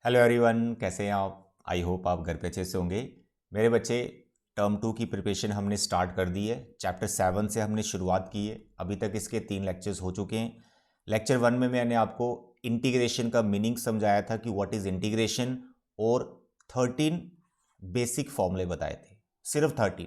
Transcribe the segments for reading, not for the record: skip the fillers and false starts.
Hello everyone, कैसे हैं आप। आई होप आप घर पे अच्छे से होंगे। मेरे बच्चे, टर्म 2 की प्रिपरेशन हमने स्टार्ट कर दी है। चैप्टर 7 से हमने शुरुआत की है। अभी तक इसके 3 लेक्चर्स हो चुके हैं। लेक्चर 1 में मैंने आपको इंटीग्रेशन का मीनिंग समझाया था कि व्हाट इज़ इंटीग्रेशन, और 13 बेसिक फॉर्मूले बताए थे। सिर्फ 13।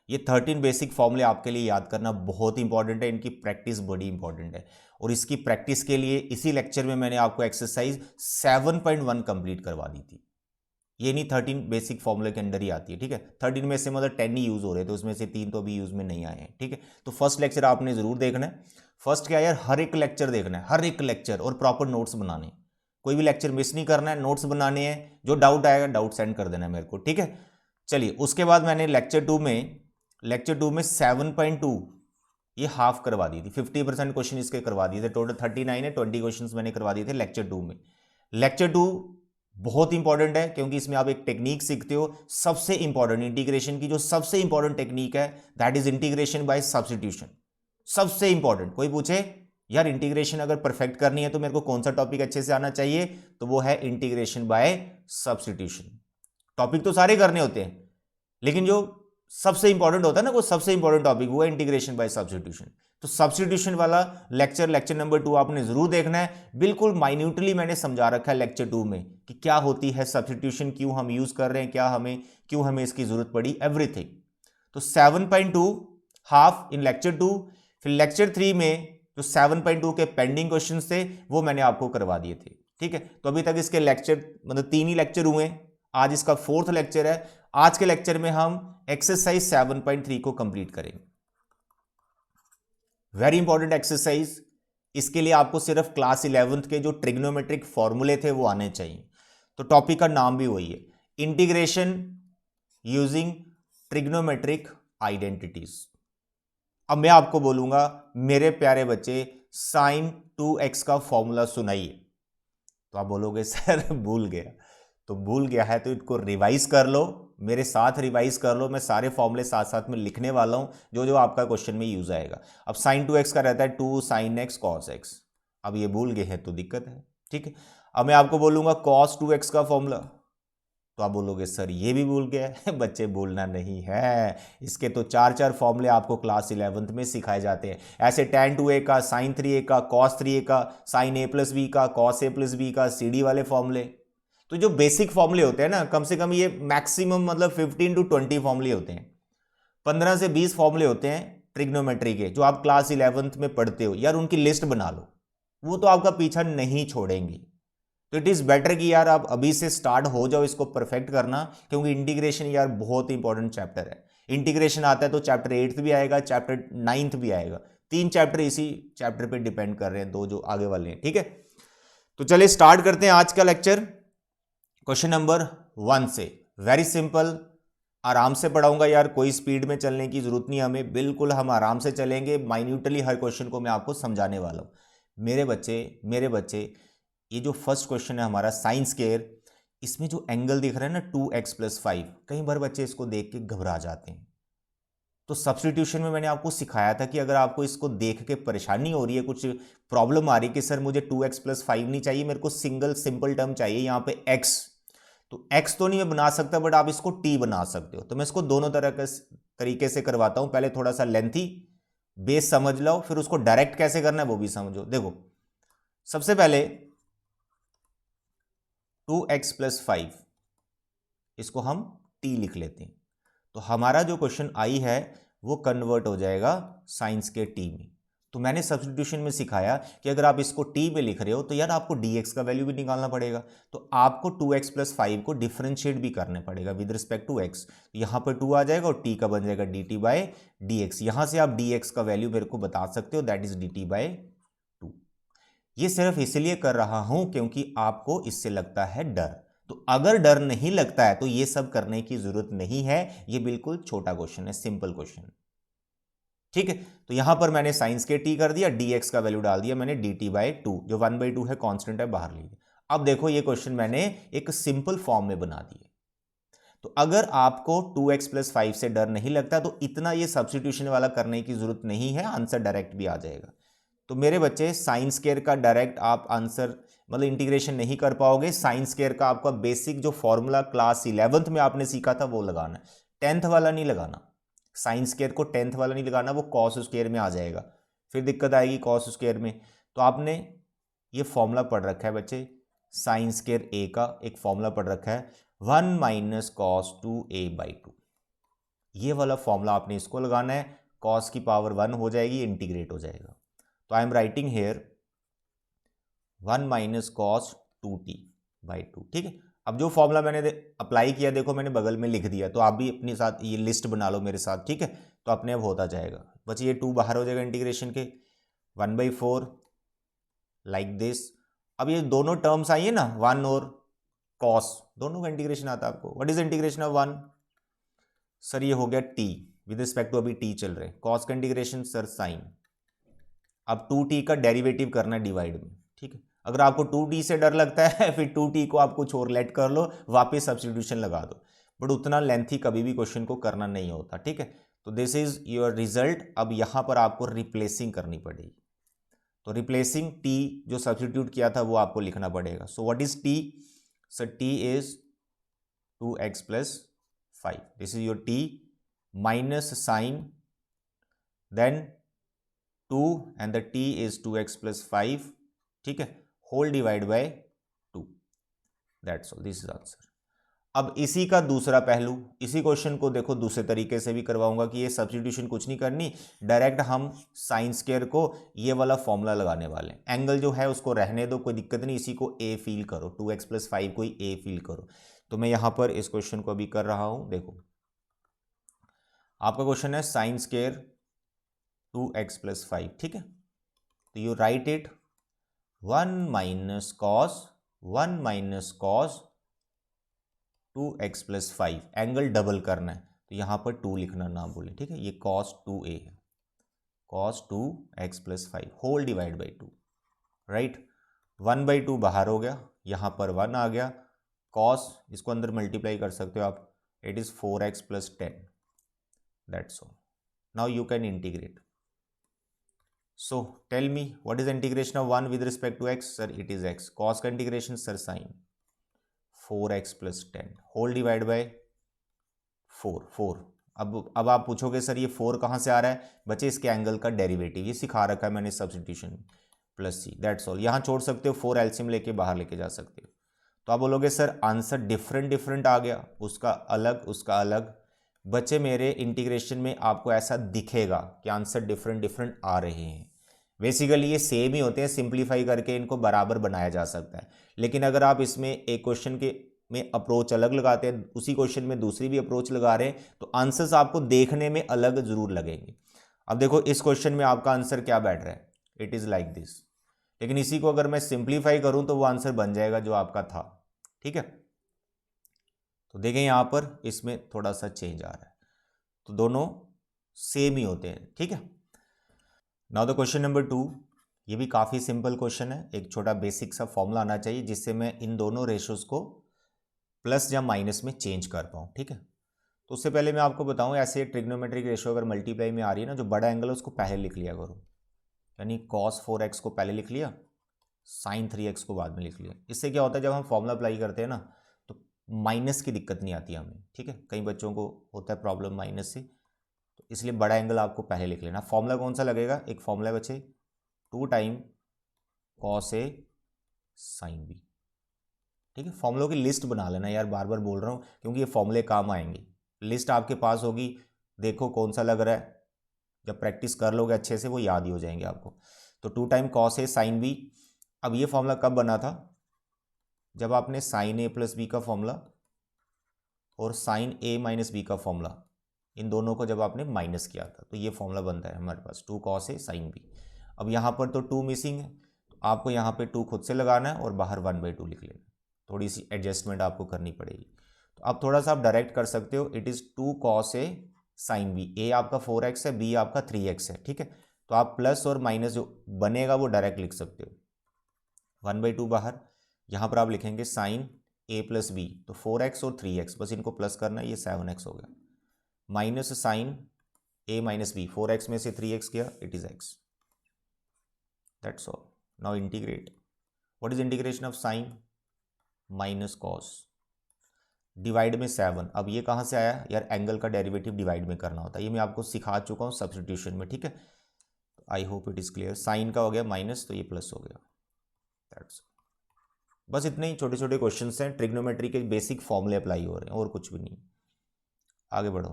ये 13 बेसिक फॉर्मूले आपके लिए याद करना बहुत इंपॉर्टेंट है। इनकी प्रैक्टिस बड़ी इंपॉर्टेंट है। और इसकी प्रैक्टिस के लिए इसी लेक्चर में मैंने आपको एक्सरसाइज 7.1 कंप्लीट करवा दी थी। ये नहीं 13 बेसिक फॉर्मूले के अंडर ही आती है, ठीक है। 13 में से मतलब 10 ही यूज हो रहे थे, उसमें से 3 तो अभी यूज में नहीं आए हैं, ठीक है। तो फर्स्ट लेक्चर आपने जरूर देखना है। फर्स्ट क्या यार, हर एक लेक्चर देखना है, हर एक लेक्चर, और प्रॉपर नोट्स बनाने हैं। कोई भी लेक्चर मिस नहीं करना है, नोट्स बनाने हैं। जो डाउट आएगा डाउट सेंड कर देना है मेरे को, ठीक है। चलिए, उसके बाद मैंने लेक्चर 2 में 7.2 ये हाफ करवा दी थी। 50% क्वेश्चन इसके करवा दिए थे। टोटल 39 है, 20 क्वेश्चन मैंने करवा दिए थे लेक्चर 2 में। लेक्चर 2 बहुत इंपॉर्टेंट है, क्योंकि इसमें आप एक टेक्निक सीखते हो। सबसे इंपॉर्टेंट इंटीग्रेशन की जो सबसे इंपॉर्टेंट टेक्निक है, that is integration by substitution. सबसे इंपॉर्टेंट। कोई पूछे यार इंटीग्रेशन अगर परफेक्ट करनी है तो मेरे को कौन सा टॉपिक अच्छे से आना चाहिए, तो वो है इंटीग्रेशन बाय सब्स्टिट्यूशन। टॉपिक तो सारे करने होते हैं, लेकिन जो सबसे इंपॉर्टेंट होता है ना, वो सबसे इंपॉर्टेंट टॉपिक वो है इंटीग्रेशन बाय सब्स्टिट्यूशन। तो सब्स्टिट्यूशन वाला लेक्चर नंबर 2 आपने जरूर देखना है। बिल्कुल माइन्यूटली मैंने समझा रखा है लेक्चर 2 में कि क्या होती है सब्स्टिट्यूशन, क्यों हम यूज कर रहे हैं, क्यों हमें इसकी जरूरत पड़ी, एवरीथिंग। तो 7.2 हाफ इन लेक्चर 2। फिर लेक्चर 3 में जो 7.2 के पेंडिंग क्वेश्चन थे वो मैंने आपको करवा दिए थे, ठीक है। तो अभी तक इसके लेक्चर मतलब 3 ही लेक्चर हुए। आज इसका 4th लेक्चर है। आज के लेक्चर में हम एक्सरसाइज 7.3 को कंप्लीट करेंगे। Very important exercise. इसके लिए आपको सिर्फ क्लास 11th के जो ट्रिग्नोमेट्रिक फॉर्मूले थे वो आने चाहिए। तो टॉपिक का नाम भी वही है, इंटीग्रेशन यूजिंग ट्रिग्नोमेट्रिक आइडेंटिटीज। अब मैं आपको बोलूंगा मेरे प्यारे बच्चे, साइन 2x का फॉर्मूला सुनाइए। तो आप बोलोगे सर भूल गया। तो भूल गया है तो इसको रिवाइज कर लो, मेरे साथ रिवाइज कर लो। मैं सारे फॉर्मूले साथ साथ में लिखने वाला हूं, जो जो आपका क्वेश्चन में यूज आएगा। अब साइन 2x का रहता है 2 साइन x cos x। अब ये भूल गए हैं तो दिक्कत है, ठीक है। अब मैं आपको बोलूंगा cos 2x का फॉर्मूला, तो आप बोलोगे सर ये भी भूल गया है बच्चे भूलना नहीं है। इसके तो 4 फॉर्मूले आपको क्लास 11th में सिखाए जाते हैं। ऐसे tan 2a का, sin 3a का, cos 3a का, sin a प्लस b का, cos a प्लस b का, cd वाले फॉर्मूले। तो जो बेसिक फॉर्मूले होते हैं ना, कम से कम ये मैक्सिमम मतलब 15 to 20 फॉर्मूले होते हैं। 15 से 20 फॉर्मूले होते हैं ट्रिग्नोमेट्री के, जो आप क्लास 11th में पढ़ते हो। यार उनकी लिस्ट बना लो, वो तो आपका पीछा नहीं छोड़ेंगी। तो इट इज़ बेटर कि यार आप अभी से स्टार्ट हो जाओ इसको परफेक्ट करना, क्योंकि इंटीग्रेशन यार बहुत इंपॉर्टेंट चैप्टर है। इंटीग्रेशन आता है तो चैप्टर 8th भी आएगा, चैप्टर 9th भी आएगा। 3 चैप्टर इसी चैप्टर पे डिपेंड कर रहे हैं, 2 जो आगे वाले हैं, ठीक है। तो चलिए स्टार्ट करते हैं आज का लेक्चर क्वेश्चन नंबर 1 से। वेरी सिंपल, आराम से पढ़ाऊंगा यार, कोई स्पीड में चलने की जरूरत नहीं हमें, बिल्कुल हम आराम से चलेंगे। माइन्यूटली हर क्वेश्चन को मैं आपको समझाने वाला हूं। मेरे बच्चे ये जो फर्स्ट क्वेश्चन है हमारा साइन स्क्वायर, इसमें जो एंगल दिख रहा है ना 2x+5, कई बार बच्चे इसको देख के घबरा जाते हैं। तो सब्स्टिट्यूशन में मैंने आपको सिखाया था कि अगर आपको इसको देख के परेशानी हो रही है, कुछ प्रॉब्लम आ रही है कि सर मुझे 2x+5 नहीं चाहिए, मेरे को सिंपल टर्म चाहिए यहाँ पे x, तो x तो नहीं मैं बना सकता, बट आप इसको t बना सकते हो। तो मैं इसको दोनों तरीके से करवाता हूं। पहले थोड़ा सा लेंथी बेस समझ लो, फिर उसको डायरेक्ट कैसे करना है वो भी समझो। देखो, सबसे पहले 2x+5 इसको हम t लिख लेते हैं। तो हमारा जो क्वेश्चन आई है वो कन्वर्ट हो जाएगा साइंस के t में। तो मैंने सब्स्टिट्यूशन में सिखाया कि अगर आप इसको t में लिख रहे हो तो यार आपको dx का वैल्यू भी निकालना पड़ेगा। तो आपको 2x+5 को डिफरेंशिएट भी करना पड़ेगा विद रिस्पेक्ट टू x। यहां पर 2 आ जाएगा और t का बन जाएगा dt/dx। यहां से आप dx का वैल्यू मेरे को बता सकते हो, दैट इज dt/2। ये सिर्फ इसलिए कर रहा हूं क्योंकि आपको इससे लगता है डर। तो अगर डर नहीं लगता है तो ये सब करने की जरूरत नहीं है। ये बिल्कुल छोटा क्वेश्चन है, सिंपल क्वेश्चन, ठीक है। तो यहां पर मैंने साइंस के t कर दिया, dx का वैल्यू डाल दिया मैंने dt/2, जो 1/2 है, कांस्टेंट है, बाहर लीजिए। अब देखो ये क्वेश्चन मैंने एक सिंपल फॉर्म में बना दिए। तो अगर आपको 2x+5 से डर नहीं लगता तो इतना ये सब्स्टिट्यूशन वाला करने की जरूरत नहीं है, आंसर डायरेक्ट भी आ जाएगा। तो मेरे बच्चे साइन स्क्वायर का डायरेक्ट आप आंसर मतलब इंटीग्रेशन नहीं कर पाओगे। साइन स्क्वायर का आपका बेसिक जो फॉर्मूला क्लास 11th में आपने सीखा था वो लगाना है, 10th वाला नहीं लगाना। साइन स्क्वायर को 10th वाला नहीं लगाना, वो कॉस स्क्वायर में आ जाएगा, फिर दिक्कत आएगी कॉस स्क्वायर में। तो आपने ये फॉर्मूला पढ़ रखा है बच्चे, साइन स्क्वायर ए का एक फॉर्मूला पढ़ रखा है 1 माइनस कॉस 2a/2। ये वाला फॉर्मूला आपने इसको लगाना है, कॉस की पावर 1 हो जाएगी, इंटीग्रेट हो जाएगा। तो I am writing here 1 minus cos 2t/2। ठीक है, अब जो फॉर्मूला मैंने अप्लाई किया देखो मैंने बगल में लिख दिया, तो आप भी अपने साथ ये लिस्ट बना लो मेरे साथ। ठीक है, तो अपने अब होता जाएगा। बस ये 2 बाहर हो जाएगा इंटीग्रेशन के, 1/4 लाइक दिस। अब ये दोनों टर्म्स आई है ना, 1 और कॉस, दोनों का इंटीग्रेशन आता है आपको। What is integration of 1? Sir ये हो गया t विद रिस्पेक्ट टू, अभी t चल रहे हैं। कॉस का इंटीग्रेशन सर साइन। अब 2t का डेरिवेटिव करना है डिवाइड में। ठीक है, अगर आपको 2t से डर लगता है फिर 2t को आप कुछ और लेट कर लो, वापस सब्स्टिट्यूशन लगा दो, बट उतना लेंथी कभी भी क्वेश्चन को करना नहीं होता। ठीक है, तो दिस इज योर रिजल्ट। अब यहां पर आपको रिप्लेसिंग करनी पड़ेगी, तो रिप्लेसिंग t जो सब्स्टिट्यूट किया था वो आपको लिखना पड़ेगा। So what is t? Sir t is 2x + 5। This is your t minus sine, then 2 and the t is 2x + 5। ठीक है, whole divide by 2, that's all, this is answer. अब इसी का दूसरा पहलू, इसी क्वेश्चन को देखो दूसरे तरीके से भी करवाऊंगा कि ये सब्स्टिट्यूशन कुछ नहीं करनी, डायरेक्ट हम साइन स्क्वायर को ये वाला फॉर्मूला लगाने वाले हैं। एंगल जो है उसको रहने दो, कोई दिक्कत नहीं, इसी को a फील करो, 2x + 5 को ही a फील करो। तो मैं यहां पर इस क्वेश्चन को अभी कर रहा हूं। देखो आपका क्वेश्चन है साइन स्क्वायर 2x + 5। ठीक है, तो you right it 1 minus cos 2x + 5। Angle double करना है तो यहां पर 2 लिखना ना भूलें। ठीक है, ये cos 2a है, cos 2x + 5 whole divide by 2। Right, 1/2 बाहर हो गया, यहां पर 1 आ गया, cos इसको अंदर मल्टीप्लाई कर सकते हो आप, it is 4x + 10। That's all. Now you can integrate. So tell me what is integration of 1 with respect to x? Sir, it is x. Cos का integration sir sine 4x + 10 whole divide by 4। अब आप पूछोगे sir ये 4 कहाँ से आ रहा है? बच्चे इसके एंगल का डेरिवेटिव ये सिखा रखा है मैंने substitution plus c, that's all. यहाँ छोड़ सकते हो, 4 एलसीएम लेके बाहर लेके जा सकते हो। तो आप बोलोगे सर आंसर डिफरेंट आ गया, उसका अलग। बच्चे मेरे इंटीग्रेशन में आपको ऐसा दिखेगा कि आंसर डिफरेंट आ रहे हैं। बेसिकली ये सेम ही होते हैं, सिंप्लीफाई करके इनको बराबर बनाया जा सकता है। लेकिन अगर आप इसमें एक क्वेश्चन के में अप्रोच अलग लगाते हैं, उसी क्वेश्चन में दूसरी भी अप्रोच लगा रहे हैं, तो आंसर्स आपको देखने में अलग जरूर लगेंगे। अब देखो इस क्वेश्चन में आपका आंसर क्या बैठ रहा है, इट इज लाइक दिस। लेकिन इसी को अगर मैं सिंप्लीफाई करूं तो वो आंसर बन जाएगा जो आपका था। ठीक है, तो देखें यहां पर इसमें थोड़ा सा चेंज आ रहा है, तो दोनों सेम ही होते हैं। ठीक है, नाउ द क्वेश्चन नंबर 2। ये भी काफ़ी सिंपल क्वेश्चन है, एक छोटा बेसिक सा फॉर्मूला आना चाहिए जिससे मैं इन दोनों रेशोज़ को प्लस या माइनस में चेंज कर पाऊँ। ठीक है, तो उससे पहले मैं आपको बताऊँ, ऐसे ट्रिग्नोमेट्रिक रेशो अगर मल्टीप्लाई में आ रही है ना, जो बड़ा एंगल है उसको पहले लिख लिया करो, यानी cos 4x को पहले लिख लिया, sin 3x को बाद में लिख लिया। इससे क्या होता है जब हम फॉर्मूला अप्लाई करते हैं ना तो माइनस की दिक्कत नहीं आती हमें। ठीक है, कई बच्चों को होता है प्रॉब्लम माइनस से, तो इसलिए बड़ा एंगल आपको पहले लिख लेना। फॉर्मूला कौन सा लगेगा? एक फॉर्मूला है बच्चे 2 time cos a sin b। ठीक है, फॉर्मूलों की लिस्ट बना लेना यार, बार बार बोल रहा हूँ क्योंकि ये फॉर्मूले काम आएंगे। लिस्ट आपके पास होगी, देखो कौन सा लग रहा है, जब प्रैक्टिस कर लोगे अच्छे से वो याद ही हो जाएंगे आपको। तो 2 time cos a sin b। अब ये फॉर्मूला कब बना था? जब आपने sin a + b का फॉर्मूला और sin a - b का फॉर्मूला, इन दोनों को जब आपने माइनस किया था, तो ये फॉर्मूला बनता है हमारे पास 2 cos a sin b। अब यहाँ पर तो 2 मिसिंग है, तो आपको यहाँ पे 2 खुद से लगाना है और बाहर 1/2 लिख लेना। थोड़ी सी एडजस्टमेंट आपको करनी पड़ेगी। तो अब थोड़ा सा आप डायरेक्ट कर सकते हो, it is 2 cos a sin b। a आपका 4x है, b आपका 3x है। ठीक है, तो आप प्लस और माइनस जो बनेगा वो डायरेक्ट लिख सकते हो, 1/2 बाहर, यहाँ पर आप लिखेंगे sin a + b, तो 4x और 3x बस इनको प्लस करना है, ये 7x हो गया, minus sin a - b, 4x में से 3x गया, it is x। That's all. Now integrate. What is integration of sine minus cos divide में 7. अब ये कहाँ से आया यार, एंगल का डेरिवेटिव डिवाइड में करना होता है, ये मैं आपको सिखा चुका हूँ सब्स्टिट्यूशन में, ठीक है. I hope it is clear. Sine का हो गया माइनस, तो ये प्लस हो गया. दैट्स बस इतने ही छोटे छोटे क्वेश्चंस हैं, ट्रिग्नोमेट्री के बेसिक फॉर्मूले अप्लाई हो रहे हैं और कुछ भी नहीं. आगे बढ़ो.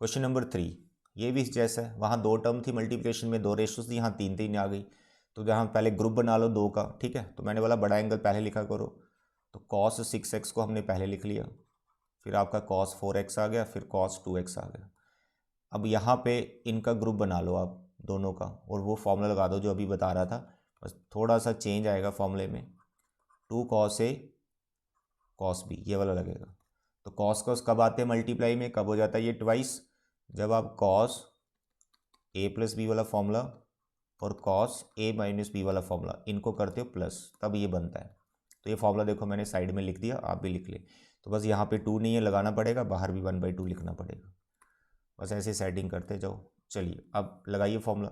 Question number 3. ये भी जैसा है, वहाँ 2 टर्म थी मल्टीप्लिकेशन में, 2 रेशोज थी, यहाँ 3 आ गई. तो जहाँ पहले ग्रुप बना लो 2 का, ठीक है. तो मैंने बोला बड़ा एंगल पहले लिखा करो, तो cos 6x को हमने पहले लिख लिया, फिर आपका cos 4x आ गया, फिर cos 2x आ गया. अब यहाँ पे इनका ग्रुप बना लो आप दोनों का, और वो फॉर्मूला लगा दो जो अभी बता रहा था, बस थोड़ा सा चेंज आएगा फॉर्मूले में. 2 cos a cos b ये वाला लगेगा. तो cos कब आते हैं मल्टीप्लाई में, कब हो जाता है ये ट्वाइस, जब आप cos a प्लस बी वाला फॉर्मूला और cos a माइनस बी वाला फॉर्मूला इनको करते हो प्लस, तब ये बनता है. तो ये फॉर्मूला देखो मैंने साइड में लिख दिया, आप भी लिख ले. तो बस यहाँ पे 2 नहीं है, लगाना पड़ेगा, बाहर भी 1/2 लिखना पड़ेगा. बस ऐसे सेटिंग करते जाओ. चलिए अब लगाइए formula.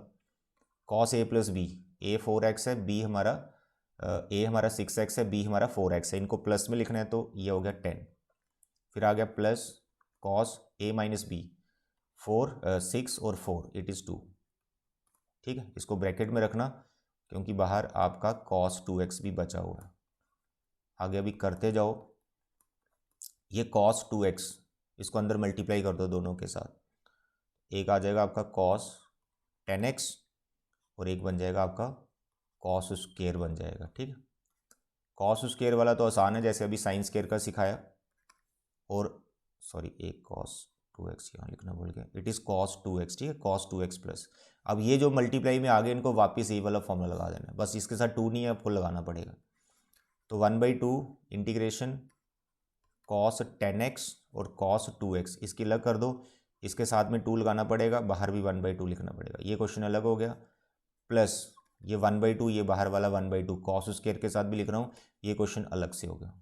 cos a plus B, a 4x है, b हमारा a हमारा 6x है, b हमारा 4x है, इनको प्लस में लिखना है, तो ये हो गया 10. फिर आ गया plus cos a minus B, 6 और 4 इट इज़ 2, ठीक है. इसको ब्रैकेट में रखना क्योंकि बाहर आपका cos 2x भी बचा हुआ है. आगे अभी करते जाओ. ये cos 2x इसको अंदर मल्टीप्लाई कर दो दोनों के साथ, एक आ जाएगा आपका cos 10x और एक बन जाएगा आपका cos स्क्वायर बन जाएगा, ठीक है. cos स्क्वायर वाला तो आसान है, जैसे अभी साइन स्क्वायर का सिखाया, और सॉरी एक cos 2x यहाँ लिखना भूल गया, इट इज़ cos 2x, ठीक है, cos 2x प्लस. अब ये जो मल्टीप्लाई में आगे इनको वापस ये वाला फॉर्मूला लगा देना, बस इसके साथ 2 नहीं है, आपको लगाना पड़ेगा. तो 1/2 इंटीग्रेशन cos 10x और cos 2x इसकी अलग कर दो, इसके साथ में 2 लगाना पड़ेगा, बाहर भी 1/2 लिखना पड़ेगा. ये क्वेश्चन अलग हो गया. प्लस ये 1/2, ये बाहर वाला 1/2 cos स्क्वायर के साथ भी लिख रहा हूँ, ये क्वेश्चन अलग से हो गया,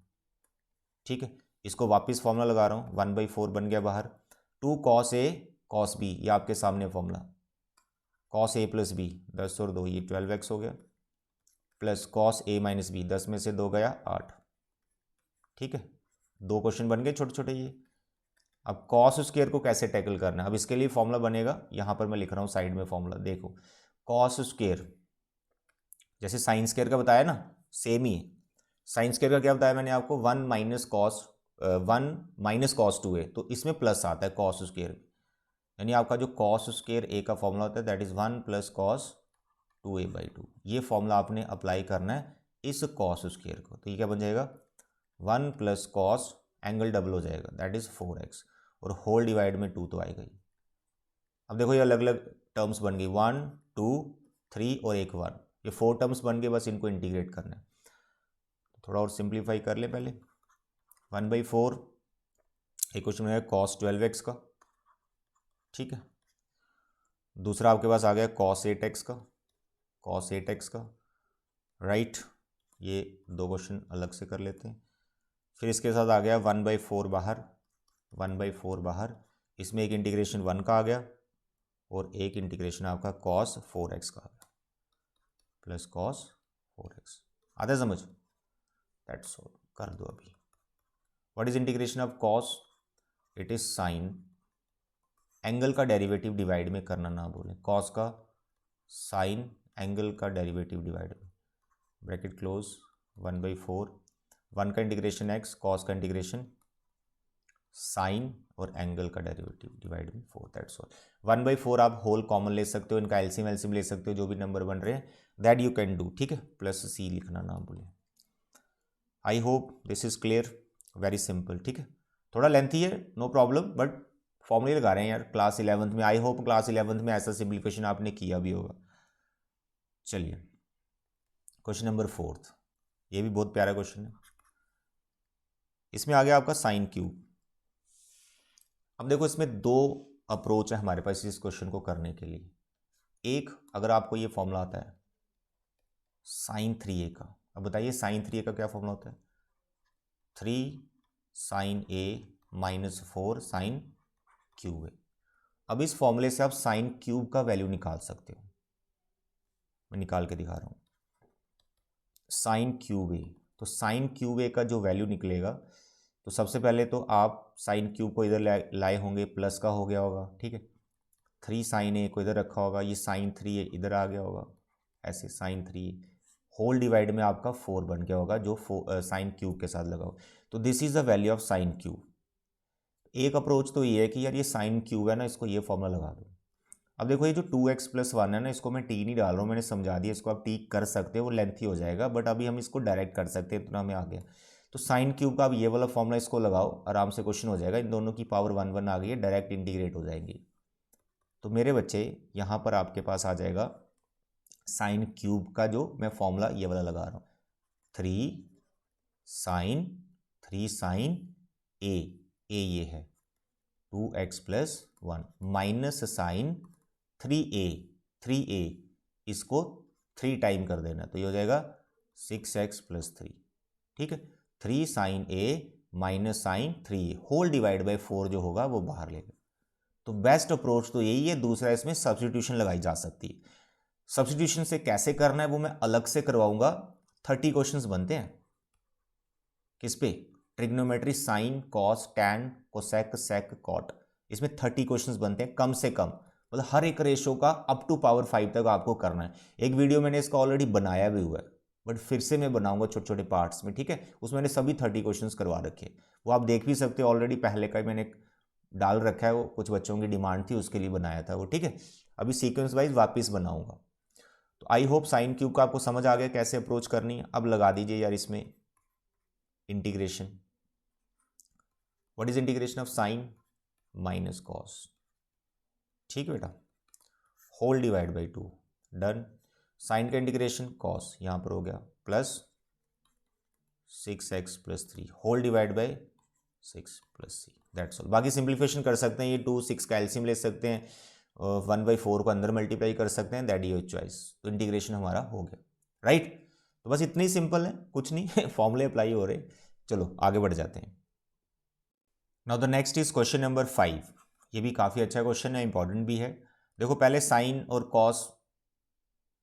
ठीक है. इसको वापस फॉर्मूला लगा रहा हूँ, 1/4 बन गया बाहर. 2 cos a cos b, ये आपके सामने formula. cos a plus B 10 और 2 ये 12x हो गया, plus cos a minus B 10 में से 2 गया 8, ठीक है. 2 क्वेश्चन बन गए छोटे छोटे ये. अब cos स्क्वायर को कैसे टैकल करना है, अब इसके लिए फॉर्मूला बनेगा, यहाँ पर मैं लिख रहा हूँ साइड में फॉर्मूला, देखो. cos स्क्वायर जैसे साइन स्क्वायर का बताया ना, सेम ही है. साइन स्क्वायर का क्या बताया मैंने आपको, 1 माइनस कॉस 2a, तो इसमें प्लस आता है cos स्क्वायर, यानी आपका जो cos स्क्वायर a का फॉर्मूला होता है that is 1 plus cos 2a/2. ये फॉर्मूला आपने अप्लाई करना है इस cos स्क्वायर को, तो ये क्या बन जाएगा, 1 प्लस कॉस, एंगल डबल हो जाएगा दैट इज़ 4x, और होल डिवाइड में 2 तो आएगा ही. अब देखो ये अलग अलग टर्म्स बन गई, 1 2 3 और एक 1, ये 4 टर्म्स बन गए, बस इनको इंटीग्रेट करना है. थोड़ा और सिंप्लीफाई कर ले पहले. 1/4 एक क्वेश्चन है cos 12x का, ठीक है. दूसरा आपके पास आ गया cos 8x का, cos 8x का, राइट. ये 2 क्वेश्चन अलग से कर लेते हैं. फिर इसके साथ आ गया 1/4 बाहर, 1/4 बाहर, इसमें एक इंटीग्रेशन 1 का आ गया और एक इंटीग्रेशन आपका cos 4x का आ गया, प्लस cos 4x. आता है समझ, दैट्स ऑल. कर दो अभी. What is integration of cos, it is sine, angle का डेरिवेटिव डिवाइड में करना ना भूलें, cos का साइन, एंगल का डेरिवेटिव डिवाइड में, ब्रैकेट क्लोज, 1/4, 1 का इंटीग्रेशन x, cos का इंटीग्रेशन साइन और एंगल का डेरिवेटिव डिवाइड में 4, दैट्स ऑल. 1/4 आप होल कॉमन ले सकते हो, इनका एलसीएम एलसीएम ले सकते हो, जो भी नंबर बन रहे हैं दैट यू कैन डू, ठीक है. प्लस c लिखना ना भूलें. आई hope this is clear, very simple, ठीक है. थोड़ा लेंथी है, नो प्रॉब्लम, बट फॉर्मूले लगा रहे हैं यार क्लास 11th में. आई होप क्लास 11th में ऐसा सिंप्लीफिकेशन आपने किया भी होगा. चलिए क्वेश्चन नंबर 4, ये भी बहुत प्यारा क्वेश्चन है. इसमें आ गया आपका साइन क्यूब. अब देखो इसमें 2 अप्रोच है हमारे पास इस क्वेश्चन को करने के लिए. एक, अगर आपको ये फॉर्मूला आता है साइन 3a का, अब बताइए साइन 3a का क्या फॉर्मूला होता है, 3 sine a minus 4 sine cube है. अब इस फॉर्मूले से आप साइन क्यूब का वैल्यू निकाल सकते हो. मैं निकाल के दिखा रहा हूँ, साइन क्यूब ए। तो साइन क्यूब ए का जो वैल्यू निकलेगा, तो सबसे पहले तो आप साइन क्यूब को इधर लाए होंगे, प्लस का हो गया होगा, ठीक है। 3 साइन ए को इधर रखा होगा, ये साइन 3 ए इधर आ गया होगा, ऐसे साइन 3 ए होल डिवाइड में आपका 4 बन गया होगा जो साइन क्यूब के साथ लगा हो। तो this is the value of sine cube. एक अप्रोच तो ये है कि यार ये साइन क्यूब है ना, इसको ये फॉर्मूला लगा दो। अब देखो ये जो 2x+1 है ना, इसको मैं टी नहीं डाल रहा हूँ, मैंने समझा दिया, इसको आप टी कर सकते हो, वो लेंथी हो जाएगा, बट अभी हम इसको डायरेक्ट कर सकते हैं, इतना हमें आ गया। तो साइन क्यूब का आप ये वाला फॉर्मूला इसको लगाओ, आराम से क्वेश्चन हो जाएगा। इन दोनों की पावर 1 1 आ गई है, डायरेक्ट इंटीग्रेट हो जाएंगी। तो मेरे बच्चे यहाँ पर आपके पास आ जाएगा साइन क्यूब का जो मैं फॉर्मूला ये वाला लगा रहा हूँ, 3 साइन ए ये है 2x+1 माइनस साइन 3a इसको 3 टाइम कर देना, तो ये हो जाएगा 6x+3, ठीक है। 3 sine A minus sine 3a whole divide by 4 जो होगा वो बाहर लेगा। तो बेस्ट अप्रोच तो यही है। दूसरा, इसमें सब्स्टिट्यूशन लगाई जा सकती है। सब्स्टिट्यूशन से कैसे करना है वो मैं अलग से करवाऊंगा। 30 क्वेश्चंस बनते हैं किस पे, trigonometry, sine, cos, tan, cosec, sec, cot, इसमें 30 क्वेश्चंस बनते हैं कम से कम। मतलब हर एक रेशो का अप टू पावर 5 तक आपको करना है। एक वीडियो मैंने इसका ऑलरेडी बनाया भी हुआ है, बट फिर से मैं बनाऊंगा छोटे छोटे पार्ट्स में, ठीक है। उसमें मैंने सभी 30 क्वेश्चंस करवा रखे, वो आप देख भी सकते हो। ऑलरेडी पहले का मैंने डाल रखा है, वो कुछ बच्चों की डिमांड थी उसके लिए बनाया था वो, ठीक है। अभी सीक्वेंस वाइज वापस बनाऊंगा। तो आई होप साइन क्यूब का आपको समझ आ गया कैसे अप्रोच करनी है। अब लगा दीजिए यार इसमें integration. What is integration of sine minus cos, ठीक है बेटा, whole divide by 2, done. Sine का इंटीग्रेशन कॉस यहाँ पर हो गया, plus 6x+3 whole divide by 6+c, that's all. बाकी सिंप्लीफिकेशन कर सकते हैं, ये 2 6 का एलसीएम ले सकते हैं, 1/4 को अंदर मल्टीप्लाई कर सकते हैं, दैट योर चॉइस। तो इंटीग्रेशन हमारा हो गया, राइट। तो बस इतनी सिंपल है, कुछ नहीं फॉर्मूले अप्लाई हो रहे। चलो आगे बढ़ जाते हैं। Now the next is question number 5। ये भी काफ़ी अच्छा क्वेश्चन है, इंपॉर्टेंट भी है। देखो पहले साइन और कॉस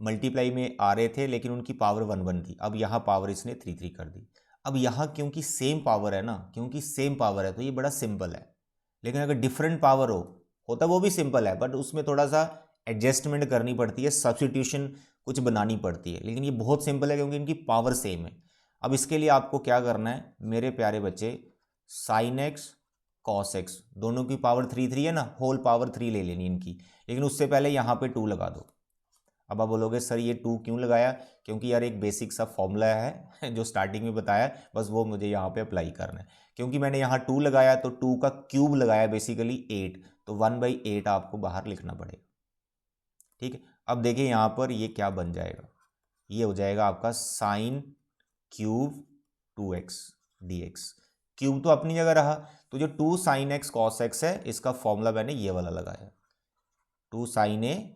मल्टीप्लाई में आ रहे थे, लेकिन उनकी पावर 1 1 थी। अब यहाँ पावर इसने 3 3 कर दी। अब यहाँ क्योंकि सेम पावर है ना, क्योंकि सेम पावर है तो ये बड़ा सिंपल है। लेकिन अगर डिफरेंट पावर होता वो भी सिंपल है, बट उसमें थोड़ा सा एडजस्टमेंट करनी पड़ती है, सब्स्टिट्यूशन कुछ बनानी पड़ती है। लेकिन ये बहुत सिंपल है क्योंकि इनकी पावर सेम है। अब इसके लिए आपको क्या करना है मेरे प्यारे बच्चे, साइन एक्स कॉस एक्स दोनों की पावर 3 3 है ना, होल पावर 3 ले लेनी इनकी। लेकिन उससे पहले यहाँ पे 2 लगा दो। अब आप बोलोगे सर ये 2 क्यों लगाया, क्योंकि यार एक बेसिक सा फॉर्मूला है जो स्टार्टिंग में बताया, बस वो मुझे यहाँ पे अप्लाई करना है। क्योंकि मैंने यहाँ 2 लगाया तो 2 का क्यूब लगाया बेसिकली 8, तो 1/8 आपको बाहर लिखना पड़ेगा, ठीक है। अब देखिए यहाँ पर ये क्या बन जाएगा, ये हो जाएगा आपका sine cube 2x dx। Cube तो अपनी जगह रहा, तो जो 2 साइन एक्स कॉस एक्स है इसका फॉर्मूला मैंने ये वाला लगाया, 2 साइन ए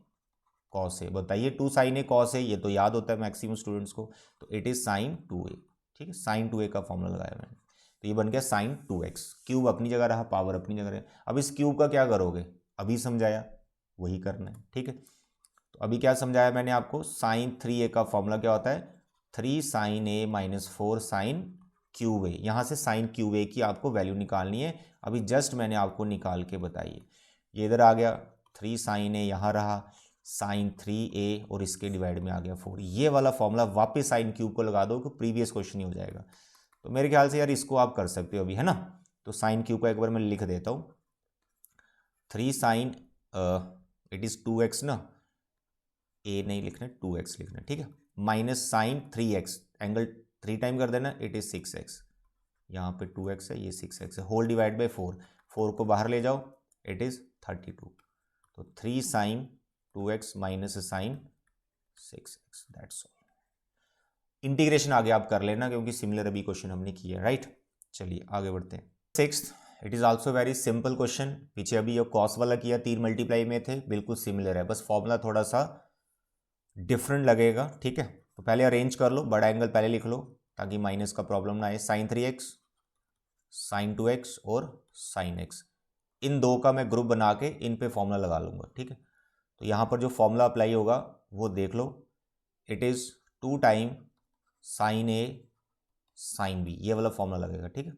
कॉस ए। बताइए 2 साइन ए कॉस ए, ये तो याद होता है मैक्सिमम स्टूडेंट्स को, तो इट इज साइन 2a, ठीक है। साइन 2a का फॉर्मूला लगाया मैंने, तो ये बन गया साइन 2x। क्यूब अपनी जगह रहा, पावर अपनी जगह रहा। अब इस क्यूब का क्या करोगे, अभी समझाया वही करना है, ठीक है। तो अभी क्या समझाया मैंने आपको, साइन 3a का फॉर्मूला क्या होता है, 3 sine A minus 4 sine cube ए। यहाँ से साइन क्यूब ए की आपको वैल्यू निकालनी है। अभी जस्ट मैंने आपको निकाल के बताई, ये इधर आ गया 3 साइन ए, यहाँ रहा साइन 3a और इसके डिवाइड में आ गया 4। ये वाला फॉर्मूला वापस साइन क्यूब को लगा दो कि प्रीवियस क्वेश्चन ही हो जाएगा। तो मेरे ख्याल से यार इसको आप कर सकते हो अभी, है ना। तो साइन क्यूब का एक बार मैं लिख देता हूँ, 3 साइन इट इज़ 2x ना, a नहीं लिखना 2x लिखना, ठीक है, minus sign 3x, angle 3 time कर देना, इट इज़ 6x। यहाँ पे 2x है, ये 6x है, होल डिवाइड बाई 4, 4 को बाहर ले जाओ, इट इज़ 32। तो 3 sine 2x minus sine 6x, that's all. Integration आगे आप कर लेना क्योंकि सिमिलर अभी क्वेश्चन हमने किया, राइट। चलिए आगे बढ़ते हैं। 6th, it is also very simple question. पीछे अभी ये कॉस वाला किया, 3 मल्टीप्लाई में थे, बिल्कुल सिमिलर है, बस फॉर्मूला थोड़ा सा डिफरेंट लगेगा, ठीक है। तो पहले अरेंज कर लो, बड़ा एंगल पहले लिख लो ताकि माइनस का प्रॉब्लम ना आए। साइन 3x, साइन 2x और साइन x, इन दो का मैं ग्रुप बना के इन पे फॉर्मूला लगा लूँगा, ठीक है। तो यहाँ पर जो फॉर्मूला अप्लाई होगा वो देख लो, it is 2 time sine A sine B, ये वाला फॉर्मूला लगेगा। ठीक है,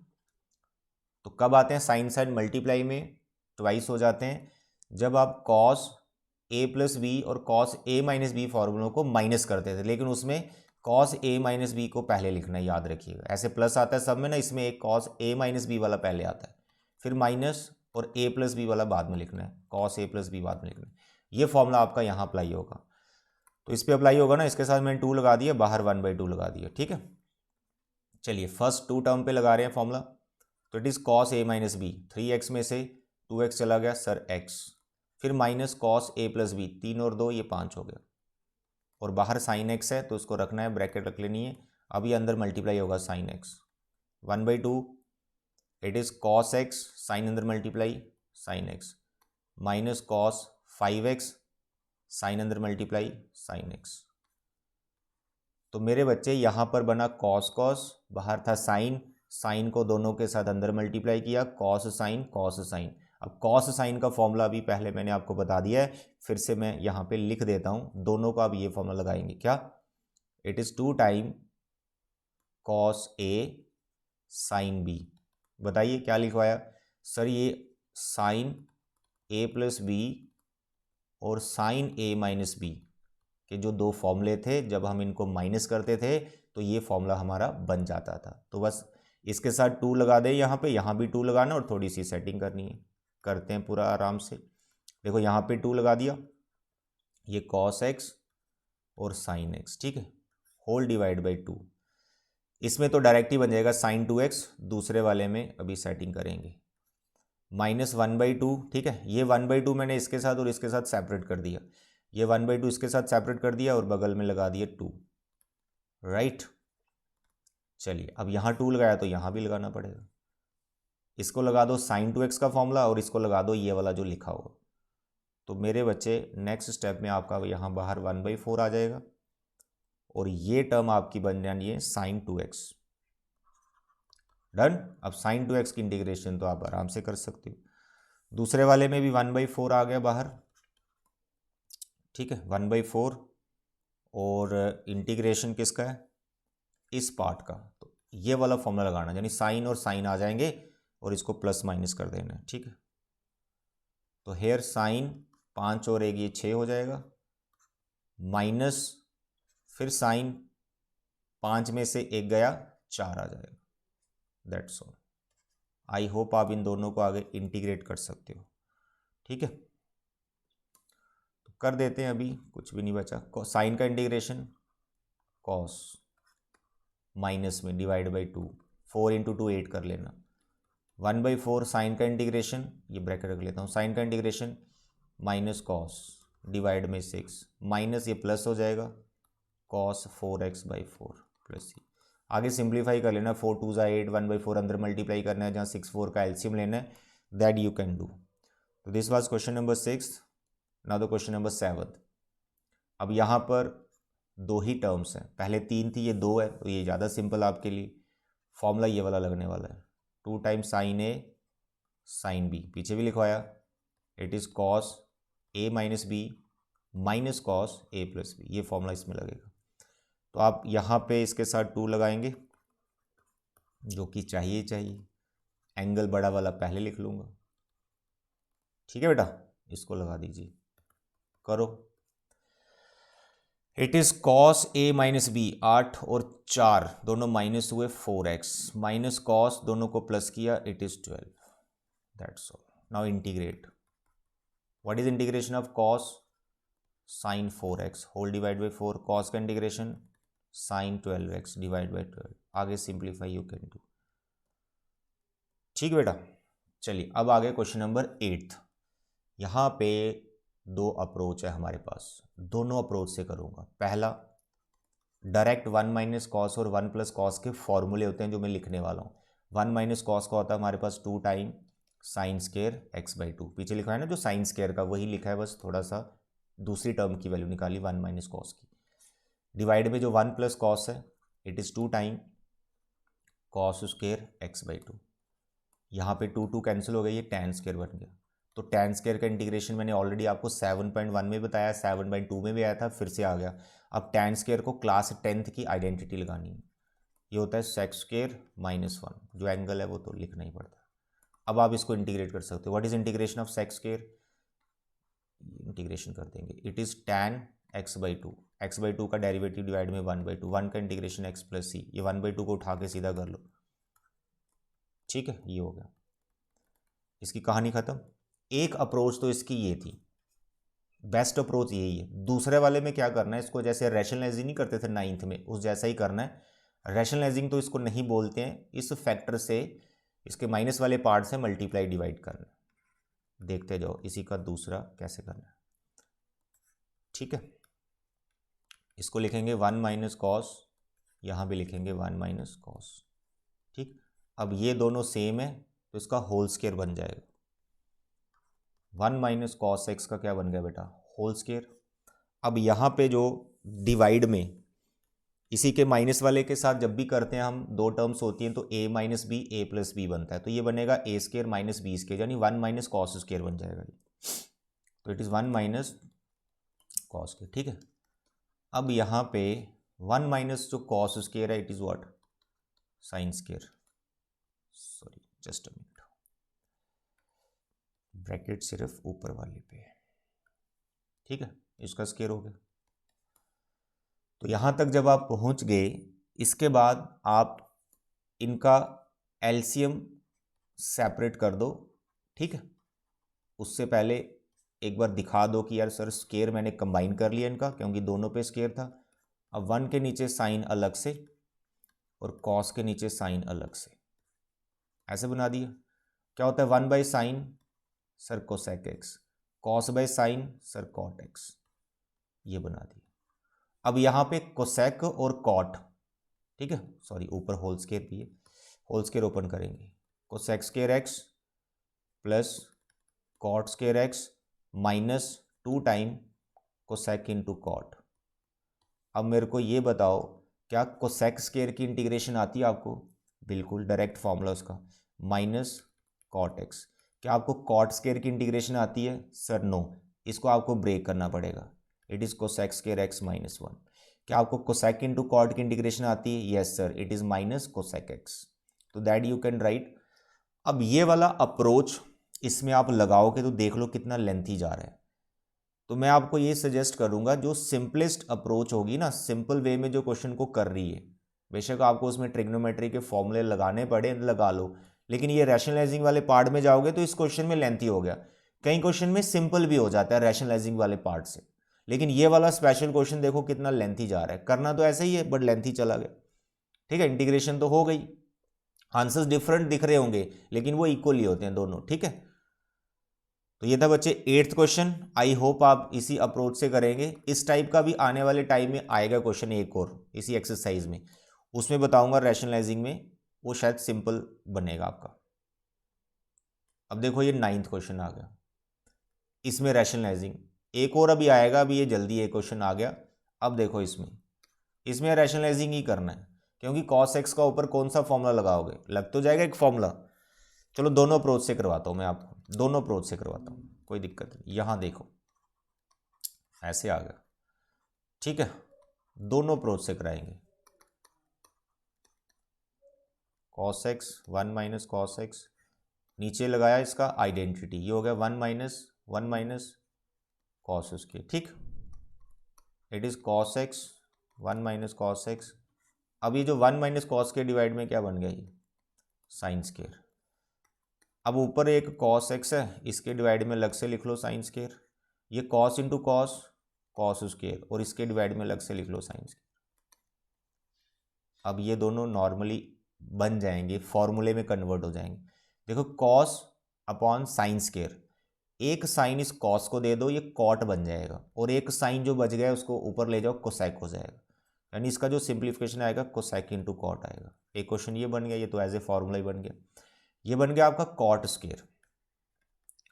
तो कब आते हैं साइन साइन मल्टीप्लाई में ट्वाइस हो जाते हैं, जब आप कॉस ए प्लस बी और कॉस ए माइनस बी फॉर्मूलों को माइनस करते थे, लेकिन उसमें कॉस ए माइनस बी को पहले लिखना है, याद रखिएगा। ऐसे प्लस आता है सब में ना, इसमें एक कॉस ए माइनस बी वाला पहले आता है, फिर माइनस और ए प्लस बी वाला बाद में लिखना है, कॉस ए प्लस बी बाद में लिखना है। ये फॉर्मूला आपका यहाँ अप्लाई होगा, तो इस पर अप्लाई होगा ना, इसके साथ मैंने 2 लगा दिया, बाहर 1/2 लगा दिया। ठीक है, चलिए फर्स्ट 2 टर्म पे लगा रहे हैं फॉर्मूला, तो it is cos A minus B, 3x में से 2x चला गया सर x, फिर minus cos A plus B, 3 और 2 ये 5 हो गया, और बाहर साइन x है तो उसको रखना है, ब्रैकेट रख लेनी है। अब ये अंदर मल्टीप्लाई होगा sine x, 1/2 it is cos x, sine अंदर multiply sine x, minus cos 5x, sine अंदर मल्टीप्लाई साइन x। तो मेरे बच्चे यहाँ पर बना कॉस कॉस, बाहर था साइन, साइन को दोनों के साथ अंदर मल्टीप्लाई किया, कॉस साइन कॉस साइन। अब कॉस साइन का फॉर्मूला भी पहले मैंने आपको बता दिया है, फिर से मैं यहाँ पे लिख देता हूँ, दोनों का अब ये फॉर्मूला लगाएंगे। क्या? It is 2 time cos A sine B. बताइए क्या लिखवाया सर? ये साइन ए प्लस बी और साइन ए माइनस बी के जो 2 फॉर्मूले थे, जब हम इनको माइनस करते थे तो ये फॉर्मूला हमारा बन जाता था। तो बस इसके साथ 2 लगा दे, यहाँ भी 2 लगाना और थोड़ी सी सेटिंग करनी है, करते हैं पूरा आराम से। देखो यहाँ पे 2 लगा दिया, ये कॉस एक्स और साइन एक्स, ठीक है, होल डिवाइड बाई 2। इसमें तो डायरेक्ट ही बन जाएगा साइन 2x, दूसरे वाले में अभी सेटिंग करेंगे, माइनस 1/2। ठीक है, ये 1/2 मैंने इसके साथ और इसके साथ सेपरेट कर दिया, ये 1/2 इसके साथ सेपरेट कर दिया और बगल में लगा दिया 2, राइट। चलिए अब यहाँ 2 लगाया तो यहाँ भी लगाना पड़ेगा, इसको लगा दो साइन 2x का फॉर्मूला और इसको लगा दो ये वाला जो लिखा होगा। तो मेरे बच्चे नेक्स्ट स्टेप में आपका यहाँ बाहर 1/4 आ जाएगा और ये टर्म आपकी बन जानी है साइन 2x। डन। अब साइन 2x की इंटीग्रेशन तो आप आराम से कर सकते हो। दूसरे वाले में भी 1/4 आ गया बाहर, ठीक है, 1/4, और इंटीग्रेशन किसका है? इस पार्ट का। तो ये वाला फॉर्मूला लगाना, यानी साइन और साइन आ जाएंगे और इसको प्लस माइनस कर देना है। ठीक है, तो हेयर साइन 5 और 1 ये 6 हो जाएगा, माइनस फिर साइन 5 में से 1 गया 4 आ जाएगा। That's all. आई होप आप इन दोनों को आगे इंटीग्रेट कर सकते हो। ठीक है, तो कर देते हैं, अभी कुछ भी नहीं बचा। साइन का इंटीग्रेशन कॉस माइनस में डिवाइड बाई 2, 4 × 2 8 कर लेना, 1/4 साइन का इंटीग्रेशन, ये ब्रैकेट रख लेता हूँ, साइन का इंटीग्रेशन माइनस कॉस डिवाइड में 6, माइनस ये प्लस हो जाएगा कॉस 4x/4 प्लस ये। आगे सिंप्लीफाई कर लेना, 4 2 8, 1/4 अंदर मल्टीप्लाई करना है, जहाँ 6 4 का एलसीएम लेना है, दैट यू कैन डू। तो this was question number 6। Now the question number 7। अब यहाँ पर 2 ही टर्म्स हैं, पहले 3 थी, ये 2 है, तो ये ज़्यादा सिंपल आपके लिए। फॉर्मूला ये वाला लगने वाला है, 2 time sine A sine B, पीछे भी लिखवाया, it is cos A minus B minus cos A plus B, ये फॉर्मूला इसमें लगेगा। तो आप यहाँ पे इसके साथ 2 लगाएंगे, जो कि चाहिए, एंगल बड़ा वाला पहले लिख लूँगा। ठीक है बेटा, इसको लगा दीजिए, करो। It is cos A minus B, 8 और 4 दोनों माइनस हुए 4x, माइनस कॉस दोनों को प्लस किया, it is 12। That's all. Now integrate. What is integration of cos? Sine 4x whole divide by 4, cos का integration sine 12x divide by 12। आगे simplify you can do. ठीक है बेटा, चलिए अब आगे क्वेश्चन नंबर 8। यहाँ पे 2 अप्रोच है हमारे पास, दोनों अप्रोच से करूँगा। पहला डायरेक्ट 1 माइनस कॉस और 1 प्लस कॉस के फॉर्मूले होते हैं जो मैं लिखने वाला हूँ। 1 माइनस कॉस का होता है हमारे पास 2 टाइम साइन स्क्वायर x/2, पीछे लिखा है ना जो साइन स्क्वायर का, वही लिखा है, बस थोड़ा सा दूसरी टर्म की वैल्यू निकाली 1 माइनस कॉस की, डिवाइड में जो 1 प्लस कॉस है, it is 2 time cos square x/2। यहाँ पे 2 2 कैंसिल हो गई, ये tan स्क्वायर बन गया, तो tan स्क्वायर का इंटीग्रेशन मैंने ऑलरेडी आपको 7.1 में बताया, 7.2 में भी आया था, फिर से आ गया। अब tan स्क्वायर को क्लास 10th की आइडेंटिटी लगानी है, ये होता है सेक स्क्वायर -1, जो एंगल है वो तो लिखना ही पड़ता है। अब आप इसको इंटीग्रेट कर सकते हो। What is integration of sec square, integration कर देंगे, it is tan x/2, x/2 का डेरिवेटिव डिवाइड में 1/2, 1 का इंटीग्रेशन x + c, ये 1/2 को उठा के सीधा कर लो, ठीक है, ये हो गया, इसकी कहानी खत्म। एक अप्रोच तो इसकी ये थी, बेस्ट अप्रोच यही है। दूसरे वाले में क्या करना है, इसको जैसे रैशनलाइजिंग नहीं करते थे 9th में, उस जैसा ही करना है। रैशनलाइजिंग तो इसको नहीं बोलते हैं, इस फैक्टर से, इसके माइनस वाले पार्ट से मल्टीप्लाई डिवाइड करना है। देखते जाओ इसी का दूसरा कैसे करना है, ठीक है। इसको लिखेंगे 1 - cos, यहाँ भी लिखेंगे 1 - cos, ठीक। अब ये दोनों सेम है तो इसका होल स्क्वायर बन जाएगा। 1 - cos x का क्या बन गया बेटा, होल स्क्वायर। अब यहाँ पे जो डिवाइड में इसी के माइनस वाले के साथ जब भी करते हैं हम, दो टर्म्स होती हैं, तो a - b a + b बनता है, तो ये बनेगा a² - b², यानी 1 - cos स्क्वायर बन जाएगा ये। तो इट इज़ 1 - cos स्क्वायर, ठीक है। अब यहाँ पे 1 - जो cos स्क्वायर है, it is what, sine square, sorry just a minute, bracket सिर्फ ऊपर वाले पे है, ठीक है, इसका स्क्वायर हो गया। तो यहाँ तक जब आप पहुँच गए, इसके बाद आप इनका एलसीएम सेपरेट कर दो, ठीक है। उससे पहले एक बार दिखा दो कि यार सर स्क्वायर मैंने कंबाइन कर लिया इनका, क्योंकि दोनों पे स्क्वायर था। अब 1 के नीचे साइन अलग से और कॉस के नीचे साइन अलग से, ऐसे बना दिया। क्या होता है, 1/sin sir cosec X, cos/sin sir cot X, ये बना दिया। अब यहाँ पे कोसेक और कॉट, ठीक है, सॉरी ऊपर होल स्क्वायर भी है, होल स्क्वायर ओपन करेंगे, cosec square X plus cot square X -2 time cosec into cot. अब मेरे को ये बताओ, क्या कोसेक स्क्वायर की इंटीग्रेशन आती है आपको? बिल्कुल, डायरेक्ट फॉर्मूला उसका, माइनस कॉट एक्स। क्या आपको कॉट स्क्वायर की इंटीग्रेशन आती है? सर नो, इसको आपको ब्रेक करना पड़ेगा, it is cosec square x -1। क्या आपको कोसेक इंटू कॉट की इंटीग्रेशन आती है? Yes sir, it is minus cosec x, तो दैट यू कैन राइट। अब ये वाला अप्रोच इसमें आप लगाओगे तो देख लो कितना लेंथी जा रहा है। तो मैं आपको ये सजेस्ट करूंगा, जो सिंपलेस्ट अप्रोच होगी ना, सिंपल वे में जो क्वेश्चन को कर रही है, बेशक आपको उसमें ट्रिग्नोमेट्री के फॉर्मूले लगाने पड़े, लगा लो, लेकिन ये रैशनलाइजिंग वाले पार्ट में जाओगे तो इस क्वेश्चन में लेंथी हो गया। कई क्वेश्चन में सिंपल भी हो जाता है रैशनलाइजिंग वाले पार्ट से, लेकिन ये वाला स्पेशल क्वेश्चन देखो कितना लेंथी जा रहा है। करना तो ऐसा ही है बट लेंथी चला गया, ठीक है। इंटीग्रेशन तो हो गई, आंसर्स डिफरेंट दिख रहे होंगे लेकिन वो इक्वली होते हैं दोनों, ठीक है। तो ये था बच्चे 8th क्वेश्चन। आई होप आप इसी अप्रोच से करेंगे। इस टाइप का भी आने वाले टाइम में आएगा क्वेश्चन एक और इसी एक्सरसाइज में, उसमें बताऊंगा रैशनलाइजिंग में, वो शायद सिंपल बनेगा आपका। अब देखो ये 9th क्वेश्चन आ गया, इसमें रैशनलाइजिंग एक और अभी आएगा, अभी ये जल्दी एक क्वेश्चन आ गया। अब देखो इसमें रैशनलाइजिंग ही करना है, क्योंकि cos x का ऊपर कौन सा फॉर्मूला लगाओगे, लग तो जाएगा एक फॉर्मूला। चलो दोनों अप्रोच से करवाता हूं मैं आपको, दोनों अप्रोच से करवाता हूं, कोई दिक्कत नहीं। यहां देखो ऐसे आ गया, ठीक है, दोनों अप्रोच से कराएंगे। cos x 1 - cos x, नीचे लगाया इसका आइडेंटिटी, ये हो गया 1 - cos उसके, ठीक। It is cos x 1 - cos x। अब ये जो 1 - cos के डिवाइड में क्या बन गया, ये साइन स्क्वायर। अब ऊपर एक cos x है, इसके डिवाइड में अलग से लिख लो साइन स्क्वायर। ये cos into cos, cos square, और इसके डिवाइड में अलग से लिख लो साइन स्क्वायर। अब ये दोनों नॉर्मली बन जाएंगे, फॉर्मूले में कन्वर्ट हो जाएंगे। देखो cos अपॉन साइन स्क्वायर, एक साइन इस cos को दे दो, ये कॉट बन जाएगा, और एक साइन जो बच गया उसको ऊपर ले जाओ, कोसेक हो जाएगा। यानी इसका जो सिंप्लीफिकेशन आएगा कोसेक इंटू कॉट आएगा। एक क्वेश्चन ये बन गया, ये तो एज ए फॉर्मूला ही बन गया। ये बन गया आपका कॉट स्क्वायर।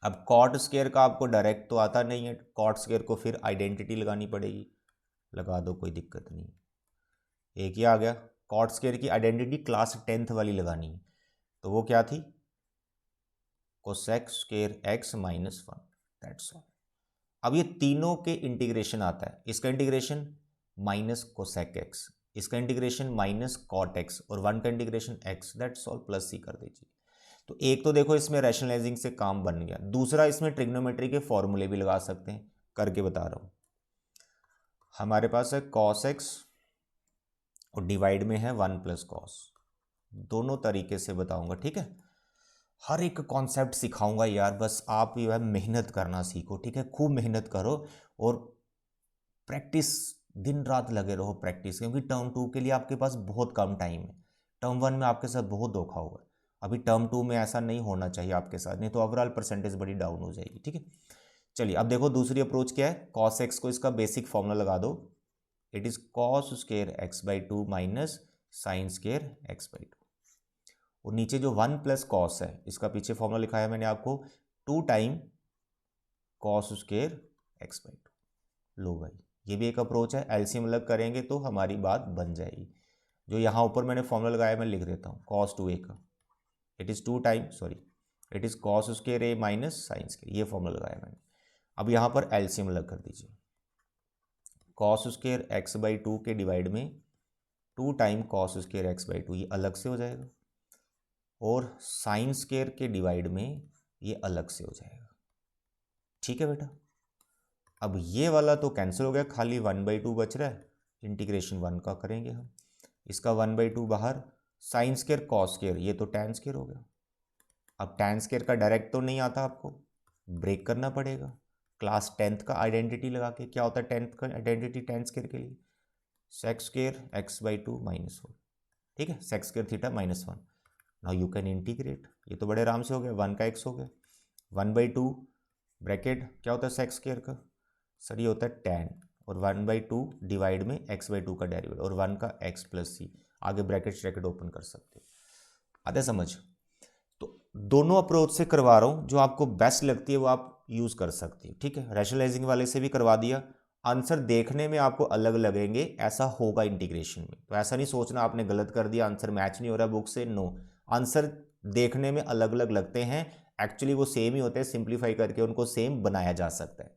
अब कॉट स्क्वायर का आपको डायरेक्ट तो आता नहीं है, कॉट स्क्वायर को फिर आइडेंटिटी लगानी पड़ेगी, लगा दो कोई दिक्कत नहीं। एक ही आ गया, कॉट स्क्वायर की आइडेंटिटी क्लास 10th वाली लगानी है, तो वो क्या थी, cosec square x minus 1, that's all. अब ये तीनों के इंटीग्रेशन आता है, इसका इंटीग्रेशन माइनस कोसेक एक्स, इसका इंटीग्रेशन माइनस कॉट एक्स, और 1 का integration x, that's all, plus C कर दीजिए। तो एक तो देखो इसमें रैशनलाइजिंग से काम बन गया, दूसरा इसमें ट्रिग्नोमेट्री के फॉर्मूले भी लगा सकते हैं, करके बता रहा हूं। हमारे पास है कॉस एक्स और डिवाइड में है 1 प्लस कॉस, दोनों तरीके से बताऊंगा, ठीक है। हर एक कॉन्सेप्ट सिखाऊंगा यार, बस आप जो है मेहनत करना सीखो, ठीक है, खूब मेहनत करो और प्रैक्टिस, दिन रात लगे रहो प्रैक्टिस, क्योंकि टर्म 2 के लिए आपके पास बहुत कम टाइम है। टर्म 1 में आपके साथ बहुत धोखा हुआ, अभी टर्म 2 में ऐसा नहीं होना चाहिए आपके साथ, नहीं तो ओवरऑल परसेंटेज बड़ी डाउन हो जाएगी, ठीक है। चलिए अब देखो दूसरी अप्रोच क्या है, कॉस एक्स को इसका बेसिक फॉर्मूला लगा दो, it is cos square X by 2 minus sine square X by 2, और नीचे जो 1 प्लस कॉस है इसका पीछे फॉर्मूला लिखाया मैंने आपको, 2 time cos square X by 2। लो भाई, ये भी एक अप्रोच है, एलसीएम अलग करेंगे तो हमारी बात बन जाएगी। जो यहाँ ऊपर मैंने फॉर्मूला लगाया मैं लिख देता हूँ, कॉस 2a का, it is 2 time, sorry, it is cos square A minus sine square, ये फॉर्मूला लगाया मैंने। अब यहाँ पर एलसीएम अलग कर दीजिए, कॉस स्क्वायर एक्स बाई 2 के डिवाइड में 2 time cos square X by 2, ये अलग से हो जाएगा, और साइन स्क्वायर के डिवाइड में ये अलग से हो जाएगा, ठीक है बेटा। अब ये वाला तो कैंसिल हो गया, खाली 1/2 बच रहा है, इंटीग्रेशन 1 का करेंगे हम, इसका 1/2 बाहर, साइन स्क्वायर कॉस स्क्वायर, ये तो टैन स्क्वायर हो गया। अब टैन स्क्वायर का डायरेक्ट तो नहीं आता आपको, ब्रेक करना पड़ेगा क्लास 10th का आइडेंटिटी लगा के। क्या होता है 10th का आइडेंटिटी टैन स्क्वायर के लिए, sec square X by 2 minus 1, ठीक है, sec square theta minus 1। Now you can integrate, ये तो बड़े आराम से हो गया, 1 का एक्स हो गया, 1/2 ब्रैकेट क्या होता है सेक स्क्वायर का, सर ये होता है टैन, और 1/2 डिवाइड में x/2 का डेरिवेटिव, और 1 का x प्लस सी, आगे ब्रैकेट ओपन कर सकते हो, आते समझ। तो दोनों अप्रोच से करवा रहा हूँ, जो आपको बेस्ट लगती है वो आप यूज़ कर सकते हो, ठीक है। रैशनलाइजिंग वाले से भी करवा दिया, आंसर देखने में आपको अलग लगेंगे, ऐसा होगा इंटीग्रेशन में, तो ऐसा नहीं सोचना आपने गलत कर दिया, आंसर मैच नहीं हो रहा बुक से, नो, आंसर देखने में अलग अलग लगते हैं, एक्चुअली वो सेम ही होते हैं, सिंप्लीफाई करके उनको सेम बनाया जा सकता है।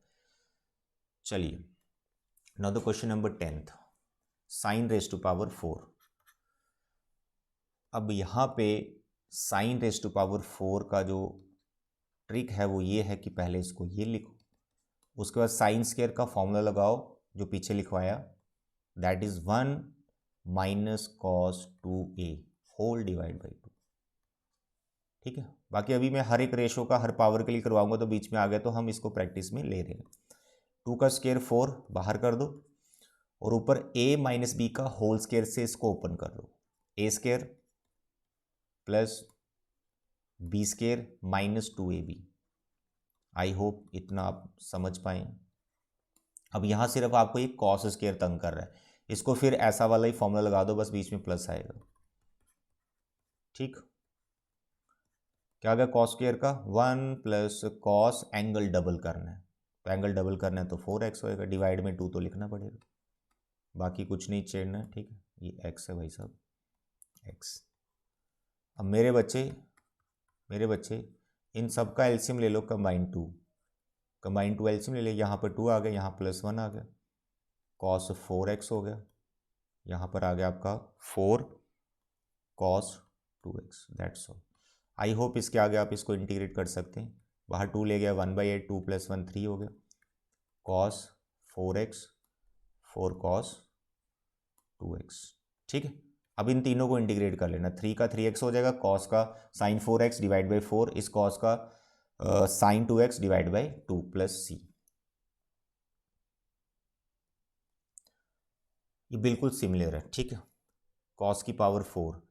चलिए now the question number 10th, sine raise to power 4। अब यहाँ पे साइन रेज टू पावर 4 का जो ट्रिक है वो ये है कि पहले इसको ये लिखो, उसके बाद साइन स्क्वायर का फॉर्मूला लगाओ जो पीछे लिखवाया, that is 1 minus cos 2a whole divide by 2, ठीक है। बाकी अभी मैं हर एक रेशो का हर पावर के लिए करवाऊंगा, तो बीच में आ गया तो हम इसको प्रैक्टिस में ले रहे हैं। 2 का स्क्वायर 4 बाहर कर दो, और ऊपर a माइनस बी का होल स्क्वायर से इसको ओपन कर दो, a square plus B square minus 2ab। I hope इतना आप समझ पाए। अब यहाँ सिर्फ आपको एक कॉस स्क्वायर तंग कर रहा है, इसको फिर ऐसा वाला ही फॉर्मूला लगा दो, बस बीच में प्लस आएगा, ठीक। क्या आ गया कॉस स्क्वायर का 1 प्लस कॉस, एंगल डबल करना है, तो एंगल डबल करना है तो 4x होएगा, डिवाइड में 2 तो लिखना पड़ेगा, बाकी कुछ नहीं छेड़ना है, ठीक है। ये x है भाई साहब, x। अब मेरे बच्चे इन सब का एलसीएम ले लो, कंबाइन 2 एलसीएम ले ले, यहाँ पर 2 आ गया, यहाँ प्लस 1 आ गया, कॉस 4x हो गया, यहाँ पर आ गया आपका 4 cos 2x, that's all. I hope इसके आगे आप इसको इंटीग्रेट कर सकते हैं, बाहर 2 ले गया, 1/8, 2 + 1 3 हो गया, कॉस 4x 4 कॉस 2x, ठीक है। अब इन तीनों को इंटीग्रेट कर लेना, 3 का 3x हो जाएगा, कॉस का साइन 4x डिवाइड बाई 4, इस कॉस का sine 2x divide by 2 plus c। ये बिल्कुल सिमिलर है, ठीक है। कॉस की पावर 4,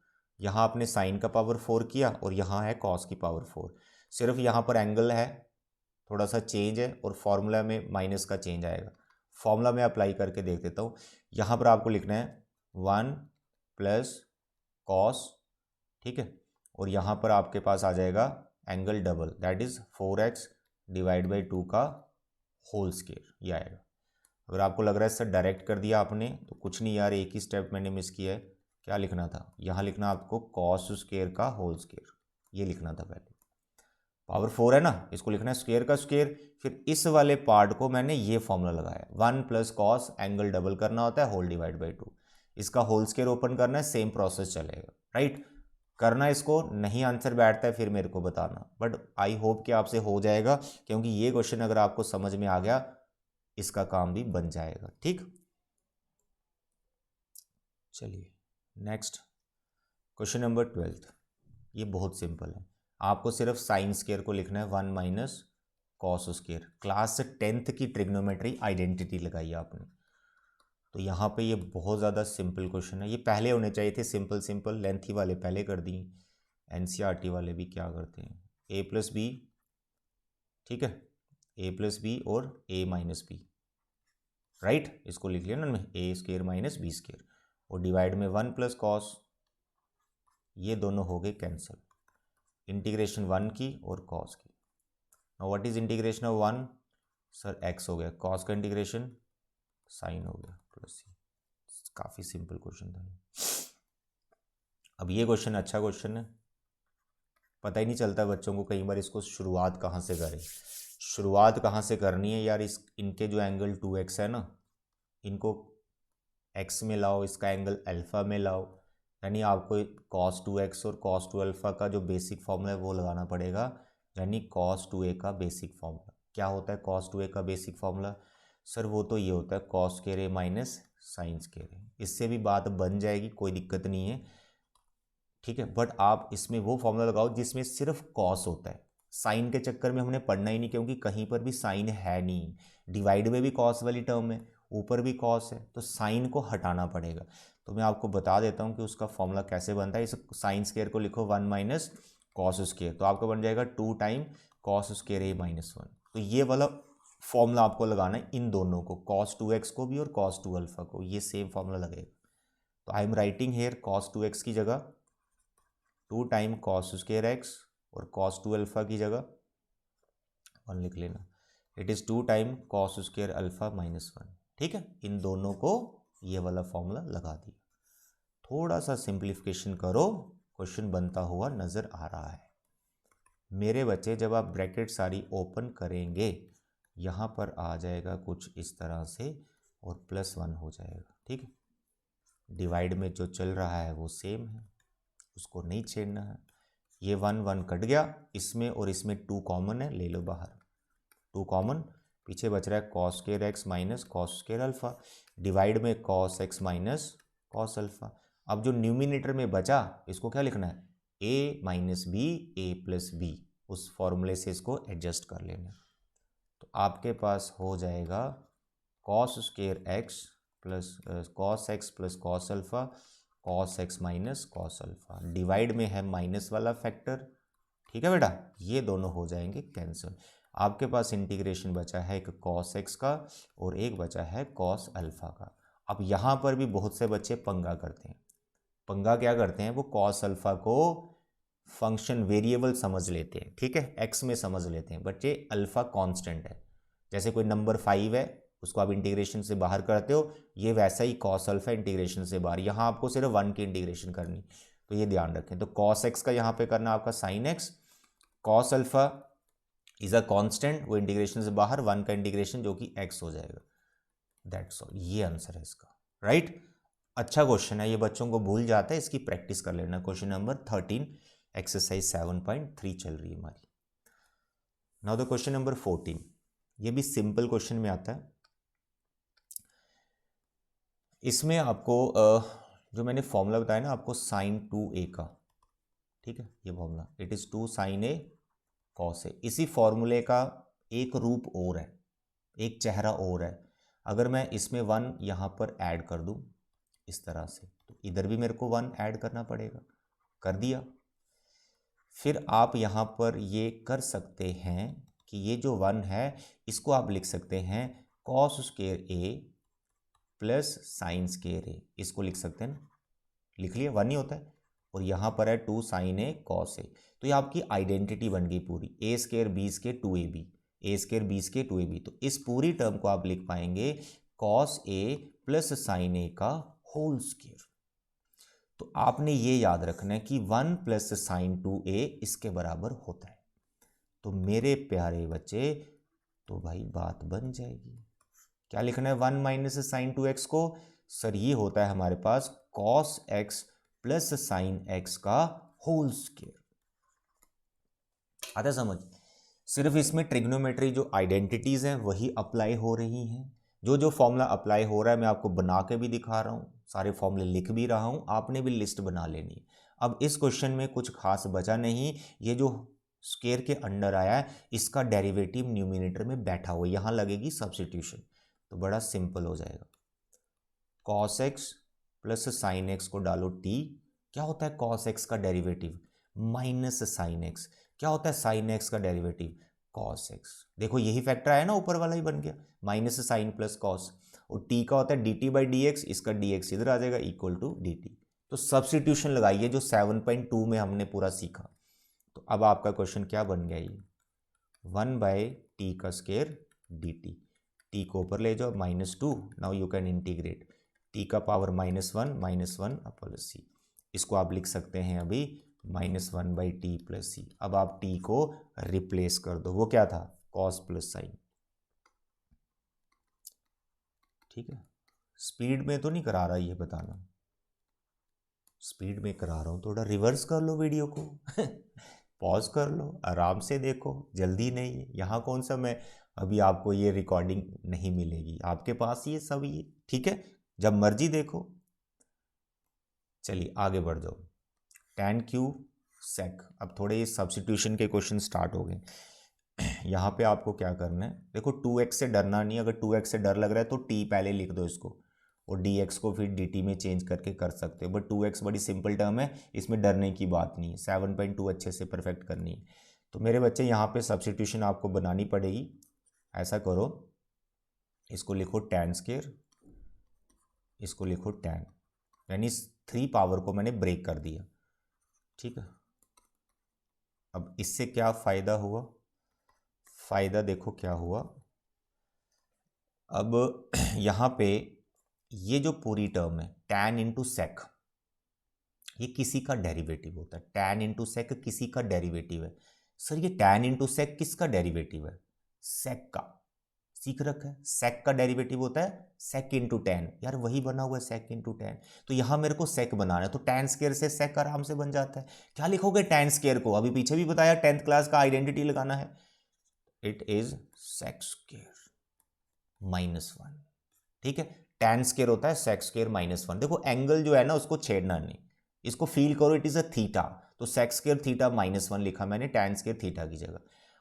यहाँ आपने साइन का पावर 4 किया, और यहाँ है कॉस की पावर 4, सिर्फ यहाँ पर एंगल है थोड़ा सा चेंज है, और फॉर्मूला में माइनस का चेंज आएगा। फॉर्मूला में अप्लाई करके देख देता हूँ, यहाँ पर आपको लिखना है 1 प्लस कॉस, ठीक है, और यहाँ पर आपके पास आ जाएगा angle double, that is 4x divide by 2 का होल स्क्वायर, ये आएगा। अगर आपको लग रहा है सर डायरेक्ट कर दिया आपने, तो कुछ नहीं यार, एक ही स्टेप मैंने मिस किया है। क्या लिखना था, यहाँ लिखना आपको कॉस स्क्वायर का होल स्क्वायर, ये लिखना था पहले, पावर 4 है ना, इसको लिखना है स्क्वायर का स्क्वायर। फिर इस वाले पार्ट को मैंने ये फॉर्मूला लगाया, 1 प्लस कॉस, एंगल डबल करना होता है, होल डिवाइड बाई 2, इसका होल स्क्वायर ओपन करना है, सेम प्रोसेस चलेगा, राइट। करना इसको, नहीं आंसर बैठता है फिर मेरे को बताना, बट आई होप कि आपसे हो जाएगा, क्योंकि ये क्वेश्चन अगर आपको समझ में आ गया इसका काम भी बन जाएगा, ठीक। चलिए नेक्स्ट क्वेश्चन नंबर 12। ये बहुत सिंपल है, आपको सिर्फ साइन स्क्वायर को लिखना है 1 minus cos square. Class 10th की ट्रिग्नोमेट्री आइडेंटिटी लगाई आपने, तो यहाँ पे ये बहुत ज़्यादा सिंपल क्वेश्चन है। ये पहले होने चाहिए थे सिंपल सिंपल, लेंथी वाले पहले कर दी, एनसीईआरटी वाले भी क्या करते हैं, ए प्लस बी, ठीक है, ए प्लस बी और ए माइनस बी, राइट। इसको लिख लिया ना मैं, ए स्क्वायर माइनस बी स्क्वायर, और डिवाइड में 1 प्लस कॉस, ये दोनों हो गए कैंसिल। इंटीग्रेशन 1 की और कॉस की। Now what is integration of 1, sir x हो गया, कॉस का इंटीग्रेशन साइन हो गया प्लस सी। काफ़ी सिंपल क्वेश्चन था ये। अब ये क्वेश्चन अच्छा क्वेश्चन है, पता ही नहीं चलता बच्चों को कई बार इसको शुरुआत कहाँ से करें। शुरुआत कहाँ से करनी है यार, इनके जो एंगल 2x है ना, इनको x में लाओ, इसका एंगल अल्फ़ा में लाओ, यानी आपको cos 2x और cos 2 अल्फ़ा का जो बेसिक फॉर्मूला है वो लगाना पड़ेगा, यानी cos 2a का बेसिक फॉर्मूला क्या होता है। cos 2a का बेसिक फॉर्मूला सर वो तो ये होता है cos square a minus sine square a। इससे भी बात बन जाएगी, कोई दिक्कत नहीं है, ठीक है। बट आप इसमें वो फॉर्मूला लगाओ जिसमें सिर्फ कॉस होता है। साइन के चक्कर में हमने पढ़ना ही नहीं, क्योंकि कहीं पर भी साइन है नहीं, डिवाइड में भी कॉस वाली टर्म है, ऊपर भी कॉस है, तो साइन को हटाना पड़ेगा। तो मैं आपको बता देता हूँ कि उसका फॉर्मूला कैसे बनता है। इस साइन स्क्वायर को लिखो 1 माइनस कॉस स्क्वायर, तो आपका बन जाएगा 2 time cos square a minus 1। तो ये वाला फॉर्मूला आपको लगाना है इन दोनों को, cos 2x को भी और cos 2 अल्फा को, ये सेम फॉर्मूला लगेगा। तो I am writing here cos 2x की जगह 2 टाइम कॉस स्क्वायर एक्स, और cos 2 अल्फ़ा की जगह 1 लिख लेना, it is 2 time cos square alpha minus 1, ठीक है। इन दोनों को ये वाला फॉर्मूला लगा दिया। थोड़ा सा सिंप्लीफिकेशन करो, क्वेश्चन बनता हुआ नज़र आ रहा है मेरे बच्चे। जब आप ब्रैकेट सारी ओपन करेंगे यहाँ पर आ जाएगा कुछ इस तरह से, और +1 हो जाएगा, ठीक है। डिवाइड में जो चल रहा है वो सेम है, उसको नहीं छेड़ना है। ये 1 1 कट गया, इसमें और इसमें 2 कॉमन है, ले लो बाहर, 2 कॉमन, पीछे बच रहा है cos square x minus cos square alpha, divide में cos x minus cos alpha. अब जो न्यूमिनेटर में बचा इसको क्या लिखना है, a minus B A plus B, उस फॉर्मूले से इसको एडजस्ट कर लेना। तो आपके पास हो जाएगा cos square X plus cos x plus cos alpha, cos x minus cos alpha, divide में है माइनस वाला फैक्टर, ठीक है बेटा। ये दोनों हो जाएंगे कैंसिल। आपके पास इंटीग्रेशन बचा है एक कॉस एक्स का और एक बचा है कॉस अल्फ़ा का। अब यहाँ पर भी बहुत से बच्चे पंगा करते हैं। पंगा क्या करते हैं, वो कॉस अल्फ़ा को फंक्शन वेरिएबल समझ लेते हैं, ठीक है, एक्स में समझ लेते हैं, बट ये अल्फ़ा कांस्टेंट है। जैसे कोई नंबर 5 है, उसको आप इंटीग्रेशन से बाहर करते हो, ये वैसा ही कॉस अल्फ़ा इंटीग्रेशन से बाहर, यहाँ आपको सिर्फ 1 की इंटीग्रेशन करनी, तो ये ध्यान रखें। तो कॉस एक्स का यहाँ पे करना आपका sine x, cos alpha is a constant, वो इंटीग्रेशन से बाहर, 1 का इंटीग्रेशन जो कि एक्स हो जाएगा, दैट्स ऑल। ये आंसर है इसका, राइट। अच्छा क्वेश्चन है, ये बच्चों को भूल जाता है, इसकी प्रैक्टिस कर लेना। क्वेश्चन नंबर 13 एक्सरसाइज 7.3 चल रही है हमारी। नाउ द क्वेश्चन नंबर 14, ये भी सिंपल क्वेश्चन में आता है। इसमें आपको जो मैंने फॉर्मूला बताया ना आपको साइन 2a का, ठीक है, ये formula it is 2 sine A cos A. इसी फॉर्मूले का एक रूप और है, एक चेहरा और है। अगर मैं इसमें 1 यहाँ पर ऐड कर दूँ इस तरह से, तो इधर भी मेरे को 1 ऐड करना पड़ेगा, कर दिया। फिर आप यहाँ पर ये कर सकते हैं कि ये जो 1 है इसको आप लिख सकते हैं कॉस स्क्वायर ए प्लस साइन स्क्वायर ए, इसको लिख सकते हैं ना, लिख लिया, 1 ही होता है। और यहाँ पर है 2 साइन ए कॉस ए, तो ये आपकी आइडेंटिटी बन गई पूरी, ए स्क्वायर बी स्क्वायर 2ab, ए स्क्वायर बी स्क्वायर 2ab। तो इस पूरी टर्म को आप लिख पाएंगे कॉस ए प्लस साइन ए का होल स्क्वायर। तो आपने ये याद रखना है कि 1 प्लस साइन 2a इसके बराबर होता है। तो मेरे प्यारे बच्चे तो भाई बात बन जाएगी। क्या लिखना है 1 माइनस साइन 2x को? सर ये होता है हमारे पास cos x plus sine x का होल स्क्वायर। आता समझ? सिर्फ इसमें ट्रिग्नोमेट्री जो आइडेंटिटीज हैं वही अप्लाई हो रही हैं। जो जो फॉर्मूला अप्लाई हो रहा है मैं आपको बना के भी दिखा रहा हूँ, सारे फॉर्मूले लिख भी रहा हूँ, आपने भी लिस्ट बना लेनी। अब इस क्वेश्चन में कुछ खास बचा नहीं, ये जो स्क्वायर के अंडर आया है इसका डेरिवेटिव न्यूमिनेटर में बैठा हुआ, यहाँ लगेगी सब्स्टिट्यूशन, तो बड़ा सिंपल हो जाएगा। Cos x plus sine x को डालो टी। क्या होता है कॉस एक्स का डेरिवेटिव? Minus sine x. क्या होता है साइन एक्स का डेरिवेटिव? Cos x. देखो यही फैक्टर आया ना, ऊपर वाला ही बन गया, माइनस साइन प्लस कॉस। और टी का होता है D T by D x, इसका डी एक्स इधर आ जाएगा इक्वल टू डी टी। तो सब्स्टिट्यूशन लगाइए जो 7.2 में हमने पूरा सीखा। तो अब आपका क्वेश्चन क्या बन गया? ये 1 बाय टी का स्क्वायर डी टी। टी को ऊपर ले जाओ -2, now you can integrate T का पावर -1 अपॉन सी। इसको आप लिख सकते हैं अभी -1 बाई टी प्लस सी। अब आप टी को रिप्लेस कर दो, वो क्या था? Cos plus sign. ठीक है, स्पीड में तो नहीं करा रहा, ये बताना। स्पीड में करा रहा हूँ, थोड़ा रिवर्स कर लो वीडियो को पॉज कर लो, आराम से देखो, जल्दी नहीं है। यहाँ कौन सा मैं अभी आपको ये रिकॉर्डिंग नहीं मिलेगी, आपके पास ये सब ये, ठीक है, जब मर्जी देखो। चलिए आगे बढ़ जाओ। tan क्यूब सेक। अब थोड़े ये सब्स्टिट्यूशन के क्वेश्चन स्टार्ट हो गए। यहाँ पे आपको क्या करना है, देखो 2x से डरना नहीं, अगर 2x से डर लग रहा है तो t पहले लिख दो इसको, और dx को फिर dt में चेंज करके कर सकते हो। बट 2x बड़ी सिंपल टर्म है, इसमें डरने की बात नहीं है। 7.2 अच्छे से परफेक्ट करनी है। तो मेरे बच्चे यहाँ पे सब्स्टिट्यूशन आपको बनानी पड़ेगी। ऐसा करो, इसको लिखो tan स्क्वायर, इसको लिखो tan, यानी 3 पावर को मैंने ब्रेक कर दिया। ठीक है, अब इससे क्या फ़ायदा हुआ? फ़ायदा देखो क्या हुआ। अब यहाँ पे ये जो पूरी टर्म है tan इंटू सेक, ये किसी का डेरिवेटिव होता है। tan इंटू सेक किसी का डेरिवेटिव है। सर ये tan इंटू सेक किसका डेरिवेटिव है? सेक का। सीख रखा है, सेक का डेरिवेटिव होता है सेक इंटू टैन। यार वही बना हुआ है सेक इंटू टैन, तो यहाँ मेरे को सेक बनाना है, तो टैन स्क्वायर से सेक आराम से बन जाता है। क्या लिखोगे टैन स्क्वायर को? अभी पीछे भी बताया 10th क्लास का आइडेंटिटी लगाना है। It is sec square -1। ठीक है, टैन स्क्वायर होता है सेक स्क्वायर -1। देखो एंगल जो है ना उसको छेड़ना नहीं, इसको फील करो, इट इज अ थीटा। तो सेक स्क्वायर थीटा -1 लिखा मैंने टैन स्क्वायर थीटा की जगह।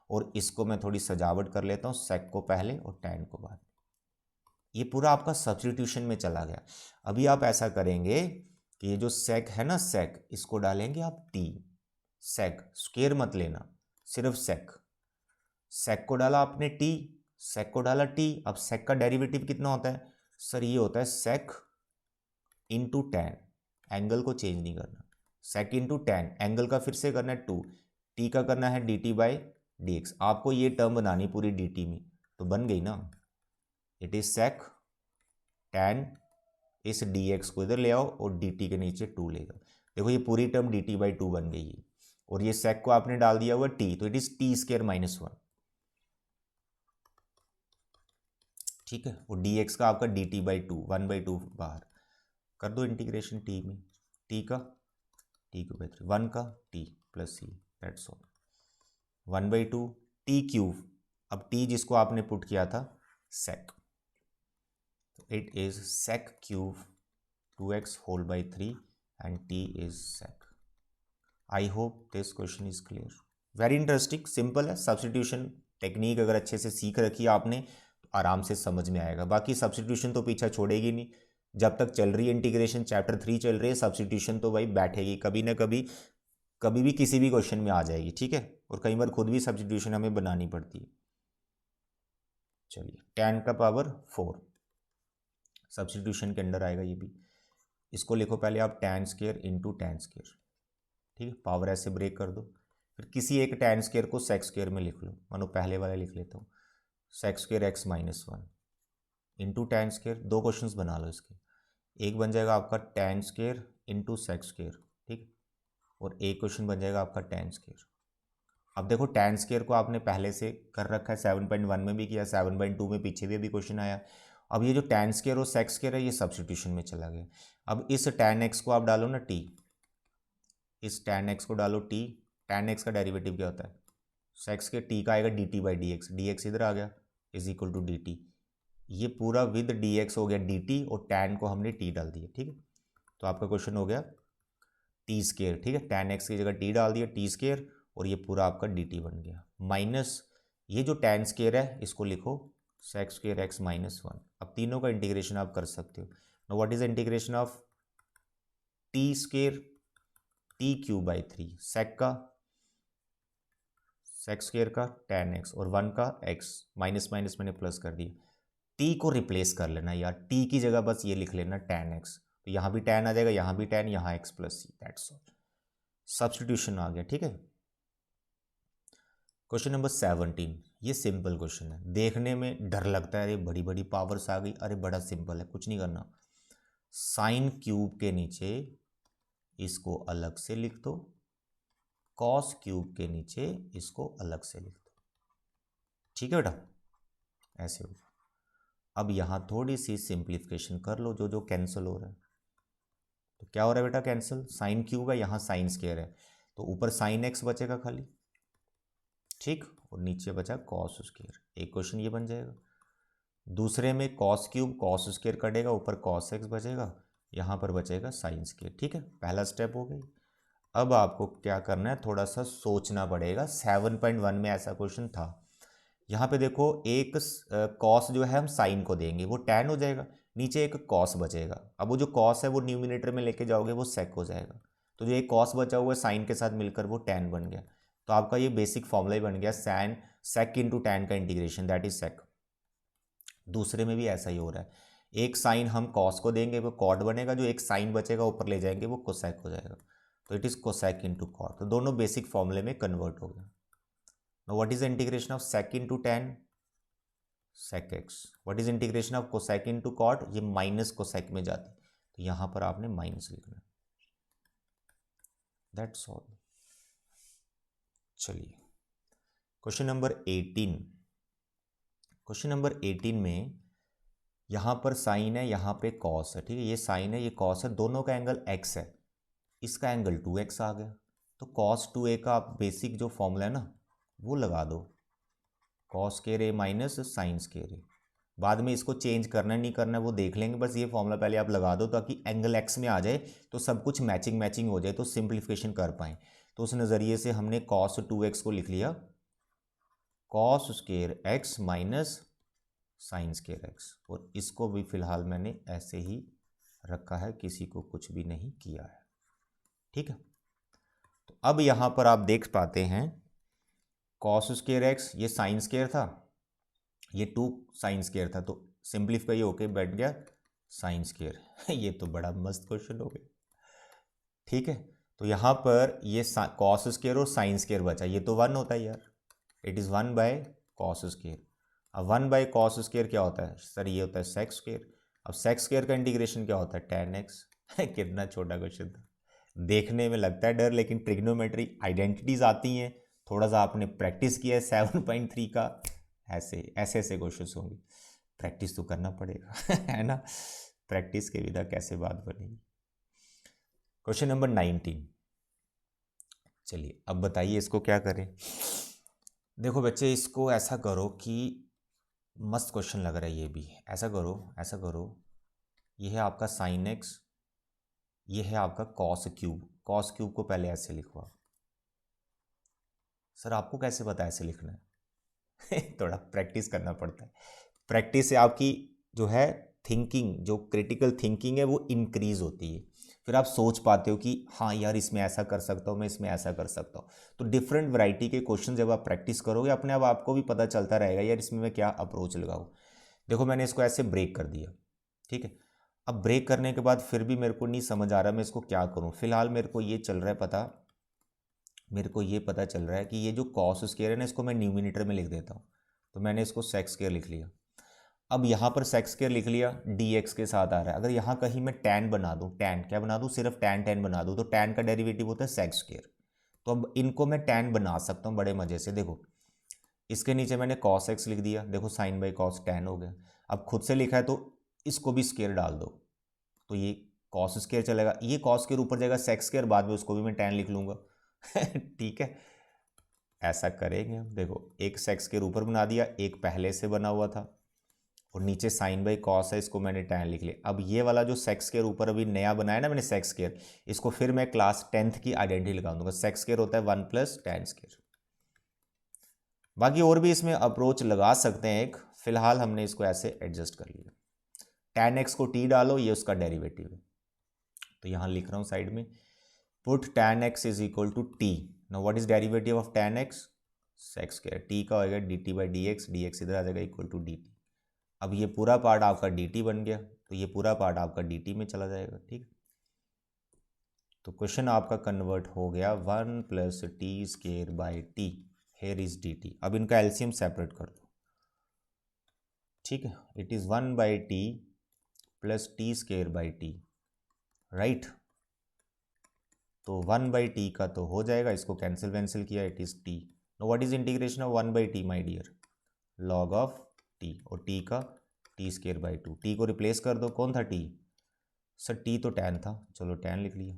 और इसको मैं थोड़ी सजावट कर लेता हूँ, सेक को पहले और टैन को बाद। ये पूरा आपका सब्स्टिट्यूशन में चला गया। अभी आप ऐसा करेंगे कि ये जो सेक है ना, सेक, इसको डालेंगे आप टी। सेक स्क्वायर मत लेना, सिर्फ सेक। सेक को डाला आपने टी, सेक को डाला टी। अब सेक का डेरिवेटिव कितना होता है? सर ये होता है सेक इंटू टैन, एंगल को चेंज नहीं करना। सेक इंटू टैन, एंगल का फिर से करना है 2, टी का करना है D T by D x. आपको ये टर्म बनानी पूरी डी टी में, तो बन गई ना। इट इज सेक टैन, इस डी एक्स को इधर ले आओ और डी टी के नीचे 2 ले जाओ। देखो ये पूरी टर्म डी टी बाई 2 बन गई है, और ये सेक को आपने डाल दिया हुआ टी, तो इट इज टी स्क्वायर -1। ठीक है, और डी एक्स का आपका डी टी बाई 2, 1/2 बाहर कर दो इंटीग्रेशन टी में। टी का टी को 1 का T plus C, that's all. 1/2 T cube. अब टी जिसको आपने पुट किया था sec, it is sec cube 2x होल by 3 and T is sec. I hope this question is clear. Very interesting, simple है। सब्स्टिट्यूशन टेक्निक अगर अच्छे से सीख रखी है आपने तो आराम से समझ में आएगा। बाकी सब्स्टिट्यूशन तो पीछा छोड़ेगी नहीं, जब तक चल रही है इंटीग्रेशन, चैप्टर 3 चल रही है, सब्स्टिट्यूशन तो भाई बैठेगी, कभी ना कभी, कभी भी किसी भी क्वेश्चन में आ जाएगी। ठीक है, और कई बार खुद भी सब्स्टिट्यूशन हमें बनानी पड़ती है। चलिए, tan का पावर 4 सब्स्टिट्यूशन के अंडर आएगा ये भी। इसको लिखो पहले आप tan square into tan square. ठीक है, पावर ऐसे ब्रेक कर दो, फिर किसी एक टैन स्क्वायर को सेक स्क्वायर में लिख लो। मानो पहले वाला लिख लेता हूँ, sec square x -1 into tan square. 2 questions बना लो इसके, एक बन जाएगा आपका tan square into sec square, ठीक, और एक क्वेश्चन बन जाएगा आपका टैन स्क्वायर। अब देखो tan स्क्वायर को आपने पहले से कर रखा है, 7.1 में भी किया, 7.2 में पीछे भी अभी क्वेश्चन आया। अब ये जो tan स्क्वायर और sec स्क्वायर है ये सब्स्टिट्यूशन में चला गया। अब इस tan x को आप डालो ना t, इस tan x को डालो t, tan x का डेरिवेटिव क्या होता है, sec के t का आएगा dt बाई dx, dx इधर आ गया इज इक्वल टू dt, ये पूरा विद dx हो गया dt और tan को हमने t डाल दिया, ठीक है। तो आपका क्वेश्चन हो गया टी स्केयर, ठीक है, tan x की जगह t डाल दिया टी स्केयर और ये पूरा आपका dt बन गया, माइनस ये जो tan स्केयर है इसको लिखो sec स्केयर x माइनस 1। अब तीनों का इंटीग्रेशन आप कर सकते हो। Now what is integration of T square, T cube by 3, sec का sec स्केयर का tan x और 1 का x, माइनस माइनस मैंने प्लस कर दिया। t को रिप्लेस कर लेना यार, t की जगह बस ये लिख लेना tan x, तो यहाँ भी tan आ जाएगा, यहाँ भी tan, यहाँ x plus C, that's all, substitution आ गया, ठीक है। क्वेश्चन नंबर 17, ये सिंपल क्वेश्चन है, देखने में डर लगता है, अरे बड़ी बड़ी पावर्स आ गई, अरे बड़ा सिंपल है, कुछ नहीं करना, साइन क्यूब के नीचे इसको अलग से लिख दो, कॉस क्यूब के नीचे इसको अलग से लिख दो, ठीक है बेटा, ऐसे होगा। अब यहाँ थोड़ी सी सिंप्लीफिकेशन कर लो, जो जो कैंसिल हो रहा है, तो क्या हो रहा है बेटा कैंसिल, साइन क्यूब है, यहाँ साइन स्क्वायर है, तो ऊपर साइन एक्स बचेगा खाली, ठीक, और नीचे बचा कॉस स्क्वायर, एक क्वेश्चन ये बन जाएगा। दूसरे में कॉस क्यूब कॉस स्क्वायर कटेगा, ऊपर कॉस एक्स बचेगा, यहाँ पर बचेगा साइन स्क्वायर, ठीक है, पहला स्टेप हो गई। अब आपको क्या करना है, थोड़ा सा सोचना पड़ेगा, 7.1 में ऐसा क्वेश्चन था, यहाँ पे देखो एक कॉस जो है हम साइन को देंगे वो टैन हो जाएगा, नीचे एक कॉस बचेगा, अब वो जो कॉस है वो न्यूमिनेटर में लेके जाओगे वो सेक हो जाएगा, तो जो एक कॉस बचा हुआ है साइन के साथ मिलकर वो टैन बन गया, तो आपका ये बेसिक फॉर्मूला ही बन गया, सैन सेक इंटू टैन का इंटीग्रेशन, दैट इज सेक। दूसरे में भी ऐसा ही हो रहा है, एक साइन हम कॉस को देंगे वो कॉट बनेगा, जो एक साइन बचेगा ऊपर ले जाएंगे वो कोसेक हो जाएगा, तो it is cosec into cot, तो दोनों बेसिक फॉर्मूले में कन्वर्ट हो गया। Now what is the integration of sec into tan? Sec x. What is integration of cosec into cot? ये माइनस कोसेक में जाती, तो यहाँ पर आपने माइनस लिखना, दैट्स ऑल। चलिए क्वेश्चन नंबर 18, क्वेश्चन नंबर 18 में यहाँ पर साइन है, यहाँ पे कॉस है, ठीक है, ये साइन है ये कॉस है, दोनों का एंगल x है, इसका एंगल 2x आ गया, तो cos 2a का आप बेसिक जो फॉर्मूला है ना वो लगा दो, कॉस स्क्वायर ए माइनस साइन स्क्वायर ए, बाद में इसको चेंज करना नहीं करना वो देख लेंगे, बस ये फॉर्मूला पहले आप लगा दो ताकि एंगल एक्स में आ जाए तो सब कुछ मैचिंग मैचिंग हो जाए, तो सिंप्लीफिकेशन कर पाएँ। तो उस नज़रिए से हमने कॉस 2x को लिख लिया cos square x minus sine square x, और इसको भी फिलहाल मैंने ऐसे ही रखा है, किसी को कुछ भी नहीं किया है, ठीक है। तो अब यहाँ पर आप देख पाते हैं कॉस स्क्वायर एक्स ये साइन स्क्वायर था, ये 2 साइन स्क्वायर था, तो सिंप्लीफाई होके बैठ गया साइन स्क्वायर ये तो बड़ा मस्त क्वेश्चन हो गया, ठीक है। तो यहाँ पर ये कॉस स्क्वायर और साइन स्क्वायर बचा, ये तो 1 होता है यार, it is 1 by cos square. अब 1 बाय कॉस स्क्वायर क्या होता है सर, ये होता है सेक स्क्वायर। अब सेक स्क्वायर का इंटीग्रेशन क्या होता है, tan x कितना छोटा क्वेश्चन था, देखने में लगता है डर, लेकिन ट्रिग्नोमेट्री आइडेंटिटीज़ आती हैं, थोड़ा सा आपने प्रैक्टिस किया है 7.3 का, ऐसे ऐसे ऐसे क्वेश्चन होंगे, प्रैक्टिस तो करना पड़ेगा है ना, प्रैक्टिस के बिना कैसे बात बनेगी। क्वेश्चन नंबर 19, चलिए अब बताइए इसको क्या करें। देखो बच्चे इसको ऐसा करो कि मस्त क्वेश्चन लग रहा है ये भी, ऐसा करो ये है आपका साइन एक्स, ये है आपका कॉस क्यूब को पहले ऐसे लिखवा, सर आपको कैसे पता ऐसे लिखना है थोड़ा प्रैक्टिस करना पड़ता है, प्रैक्टिस से आपकी जो है थिंकिंग, जो क्रिटिकल थिंकिंग है वो इंक्रीज होती है, फिर आप सोच पाते हो कि हाँ यार इसमें ऐसा कर सकता हूँ, मैं इसमें ऐसा कर सकता हूँ। तो डिफरेंट वैरायटी के क्वेश्चन जब आप प्रैक्टिस करोगे अपने आप आपको भी पता चलता रहेगा यार इसमें मैं क्या अप्रोच लगाऊँ। देखो मैंने इसको ऐसे ब्रेक कर दिया, ठीक है, अब ब्रेक करने के बाद फिर भी मेरे को नहीं समझ आ रहा मैं इसको क्या करूँ। फिलहाल मेरे को ये चल रहा है पता, मेरे को ये पता चल रहा है कि ये जो कॉस स्क्वायर है ना इसको मैं न्यूमिनेटर में लिख देता हूँ, तो मैंने इसको सेक स्क्वायर लिख लिया। अब यहाँ पर सेक स्क्वायर लिख लिया, डी एक्स के साथ आ रहा है, अगर यहाँ कहीं मैं टैन बना दूँ, टैन क्या बना दूँ, सिर्फ टैन बना दूँ, तो टैन का डेरिवेटिव होता है सेक स्क्वायर, तो अब इनको मैं tan बना सकता हूँ बड़े मज़े से। देखो इसके नीचे मैंने cos x लिख दिया, देखो sin बाई cos tan हो गया। अब खुद से लिखा है तो इसको भी स्केयर डाल दो, तो ये cos स्केयर चलेगा, ये cos स्केयर ऊपर जाएगा sec स्केयर, बाद में उसको भी मैं tan लिख लूँगा। ठीक है, ऐसा करेंगे हम। देखो एक sec स्केयर ऊपर बना दिया, एक पहले से बना हुआ था, और नीचे साइन बाई कॉस है, इसको मैंने tan लिख लिया। अब ये वाला जो सेक्स स्केयर ऊपर अभी नया बनाया ना मैंने सेक्स स्केयर, इसको फिर मैं क्लास 10th की आइडेंटिटी लगा दूंगा। सेक्स स्केयर होता है 1 प्लस tan स्केयर। बाकी और भी इसमें अप्रोच लगा सकते हैं एक, फिलहाल हमने इसको ऐसे एडजस्ट कर लिया। tan x को t डालो, ये उसका डेरिवेटिव है, तो यहाँ लिख रहा हूँ साइड में, put tan x is equal to t। Now what is derivative of tan x? Sec square, t का होगा dt बाई dx, dx इधर आ जाएगा इक्वल टू dt। अब ये पूरा पार्ट आपका dt बन गया, तो ये पूरा पार्ट आपका dt में चला जाएगा। ठीक, तो क्वेश्चन आपका कन्वर्ट हो गया 1 plus T square by T, here is dt। अब इनका एलसीएम सेपरेट कर दो। ठीक है, इट इज़ 1 बाई T plus T square by T, right. तो 1 बाई टी का तो हो जाएगा, इसको कैंसिल वैंसिल किया, it is T. No what is integration of 1 बाई T my dear? Log of T, और टी का टी स्केयर बाई 2। टी को रिप्लेस कर दो, कौन था टी? सर टी तो tan था, चलो tan लिख लिया,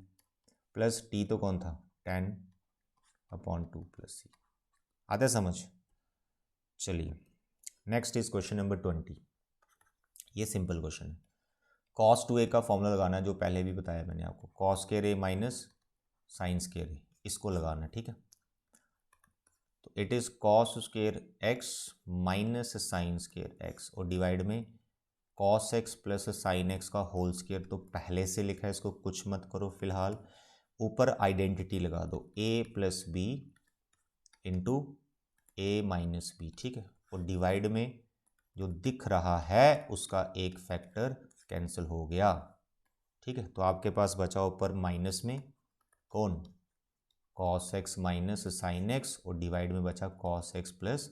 प्लस टी तो कौन था? tan अपॉन 2 प्लस सी। आते समझ? चलिए नेक्स्ट इज क्वेश्चन नंबर 20। ये सिंपल क्वेश्चन है। cos 2a का फॉर्मूला लगाना है, जो पहले भी बताया मैंने आपको, cos square a minus sine square a, इसको लगाना है। ठीक है, तो it is cos square x minus sine square x, और डिवाइड में cos x plus sine x का होल स्केयर, तो पहले से लिखा है, इसको कुछ मत करो फिलहाल। ऊपर आइडेंटिटी लगा दो, a plus B into A minus B. ठीक है, और डिवाइड में जो दिख रहा है उसका एक फैक्टर कैंसिल हो गया। ठीक है, तो आपके पास बचा ऊपर माइनस में कौन? cos x minus sine x, और डिवाइड में बचा cos x plus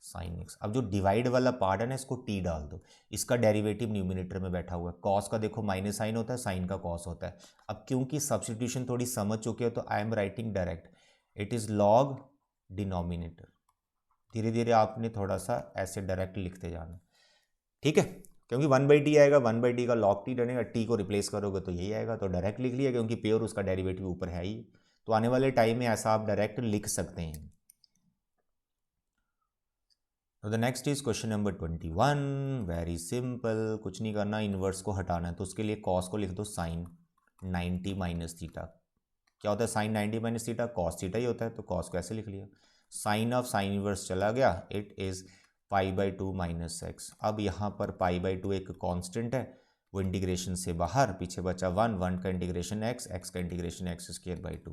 sine x। अब जो डिवाइड वाला पार्ट है ना, इसको t डाल दो, इसका डेरिवेटिव न्यूमिनेटर में बैठा हुआ है। cos का देखो माइनस साइन होता है, साइन का cos होता है। अब क्योंकि सब्सटीट्यूशन थोड़ी समझ चुके हो, तो I am writing direct, it is log denominator. धीरे धीरे आपने थोड़ा सा ऐसे डायरेक्ट लिखते जाना। ठीक है, क्योंकि 1 बाई टी आएगा, 1 बाई टी का log टी डलेगा, टी को रिप्लेस करोगे तो यही आएगा, तो डायरेक्ट लिख लिया, क्योंकि प्योर उसका डेरिवेटिव ऊपर है ही। तो आने वाले टाइम में ऐसा आप डायरेक्ट लिख सकते हैं। तो the next is question number 21। Very simple, कुछ नहीं करना, इनवर्स को हटाना है, तो उसके लिए कॉस को लिख दो साइन 90 माइनस थीटा। क्या होता है sine 90 minus theta? Cos theta ही होता है, तो कॉस को ऐसे लिख लिया। साइन ऑफ साइन इनवर्स चला गया, it is pi by 2 minus x. अब यहाँ पर पाई बाई 2 एक कॉन्स्टेंट है, वो इंटीग्रेशन से बाहर, पीछे बचा 1, 1 का इंटीग्रेशन एक्स, एक्स का इंटीग्रेशन एक्स स्क्वायर बाई 2।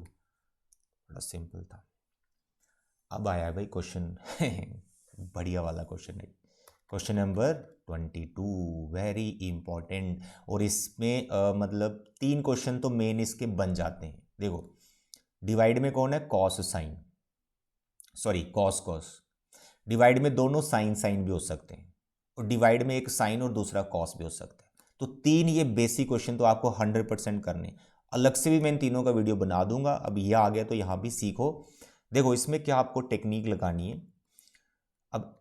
बड़ा सिंपल था। अब आया भाई क्वेश्चन बढ़िया वाला क्वेश्चन है, क्वेश्चन नंबर 22, वेरी इंपॉर्टेंट। और इसमें मतलब 3 क्वेश्चन तो मेन इसके बन जाते हैं। देखो डिवाइड में कौन है? Cos sine, sorry cos cos. Divide में दोनों साइन साइन भी हो सकते हैं, और डिवाइड में एक साइन और दूसरा कॉस भी हो सकता है। तो 3 ये बेसिक क्वेश्चन तो आपको 100% करने। अलग से भी मैं इन तीनों का वीडियो बना दूंगा, अब ये आ गया तो यहाँ भी सीखो। देखो इसमें क्या आपको टेक्निक लगानी है। अब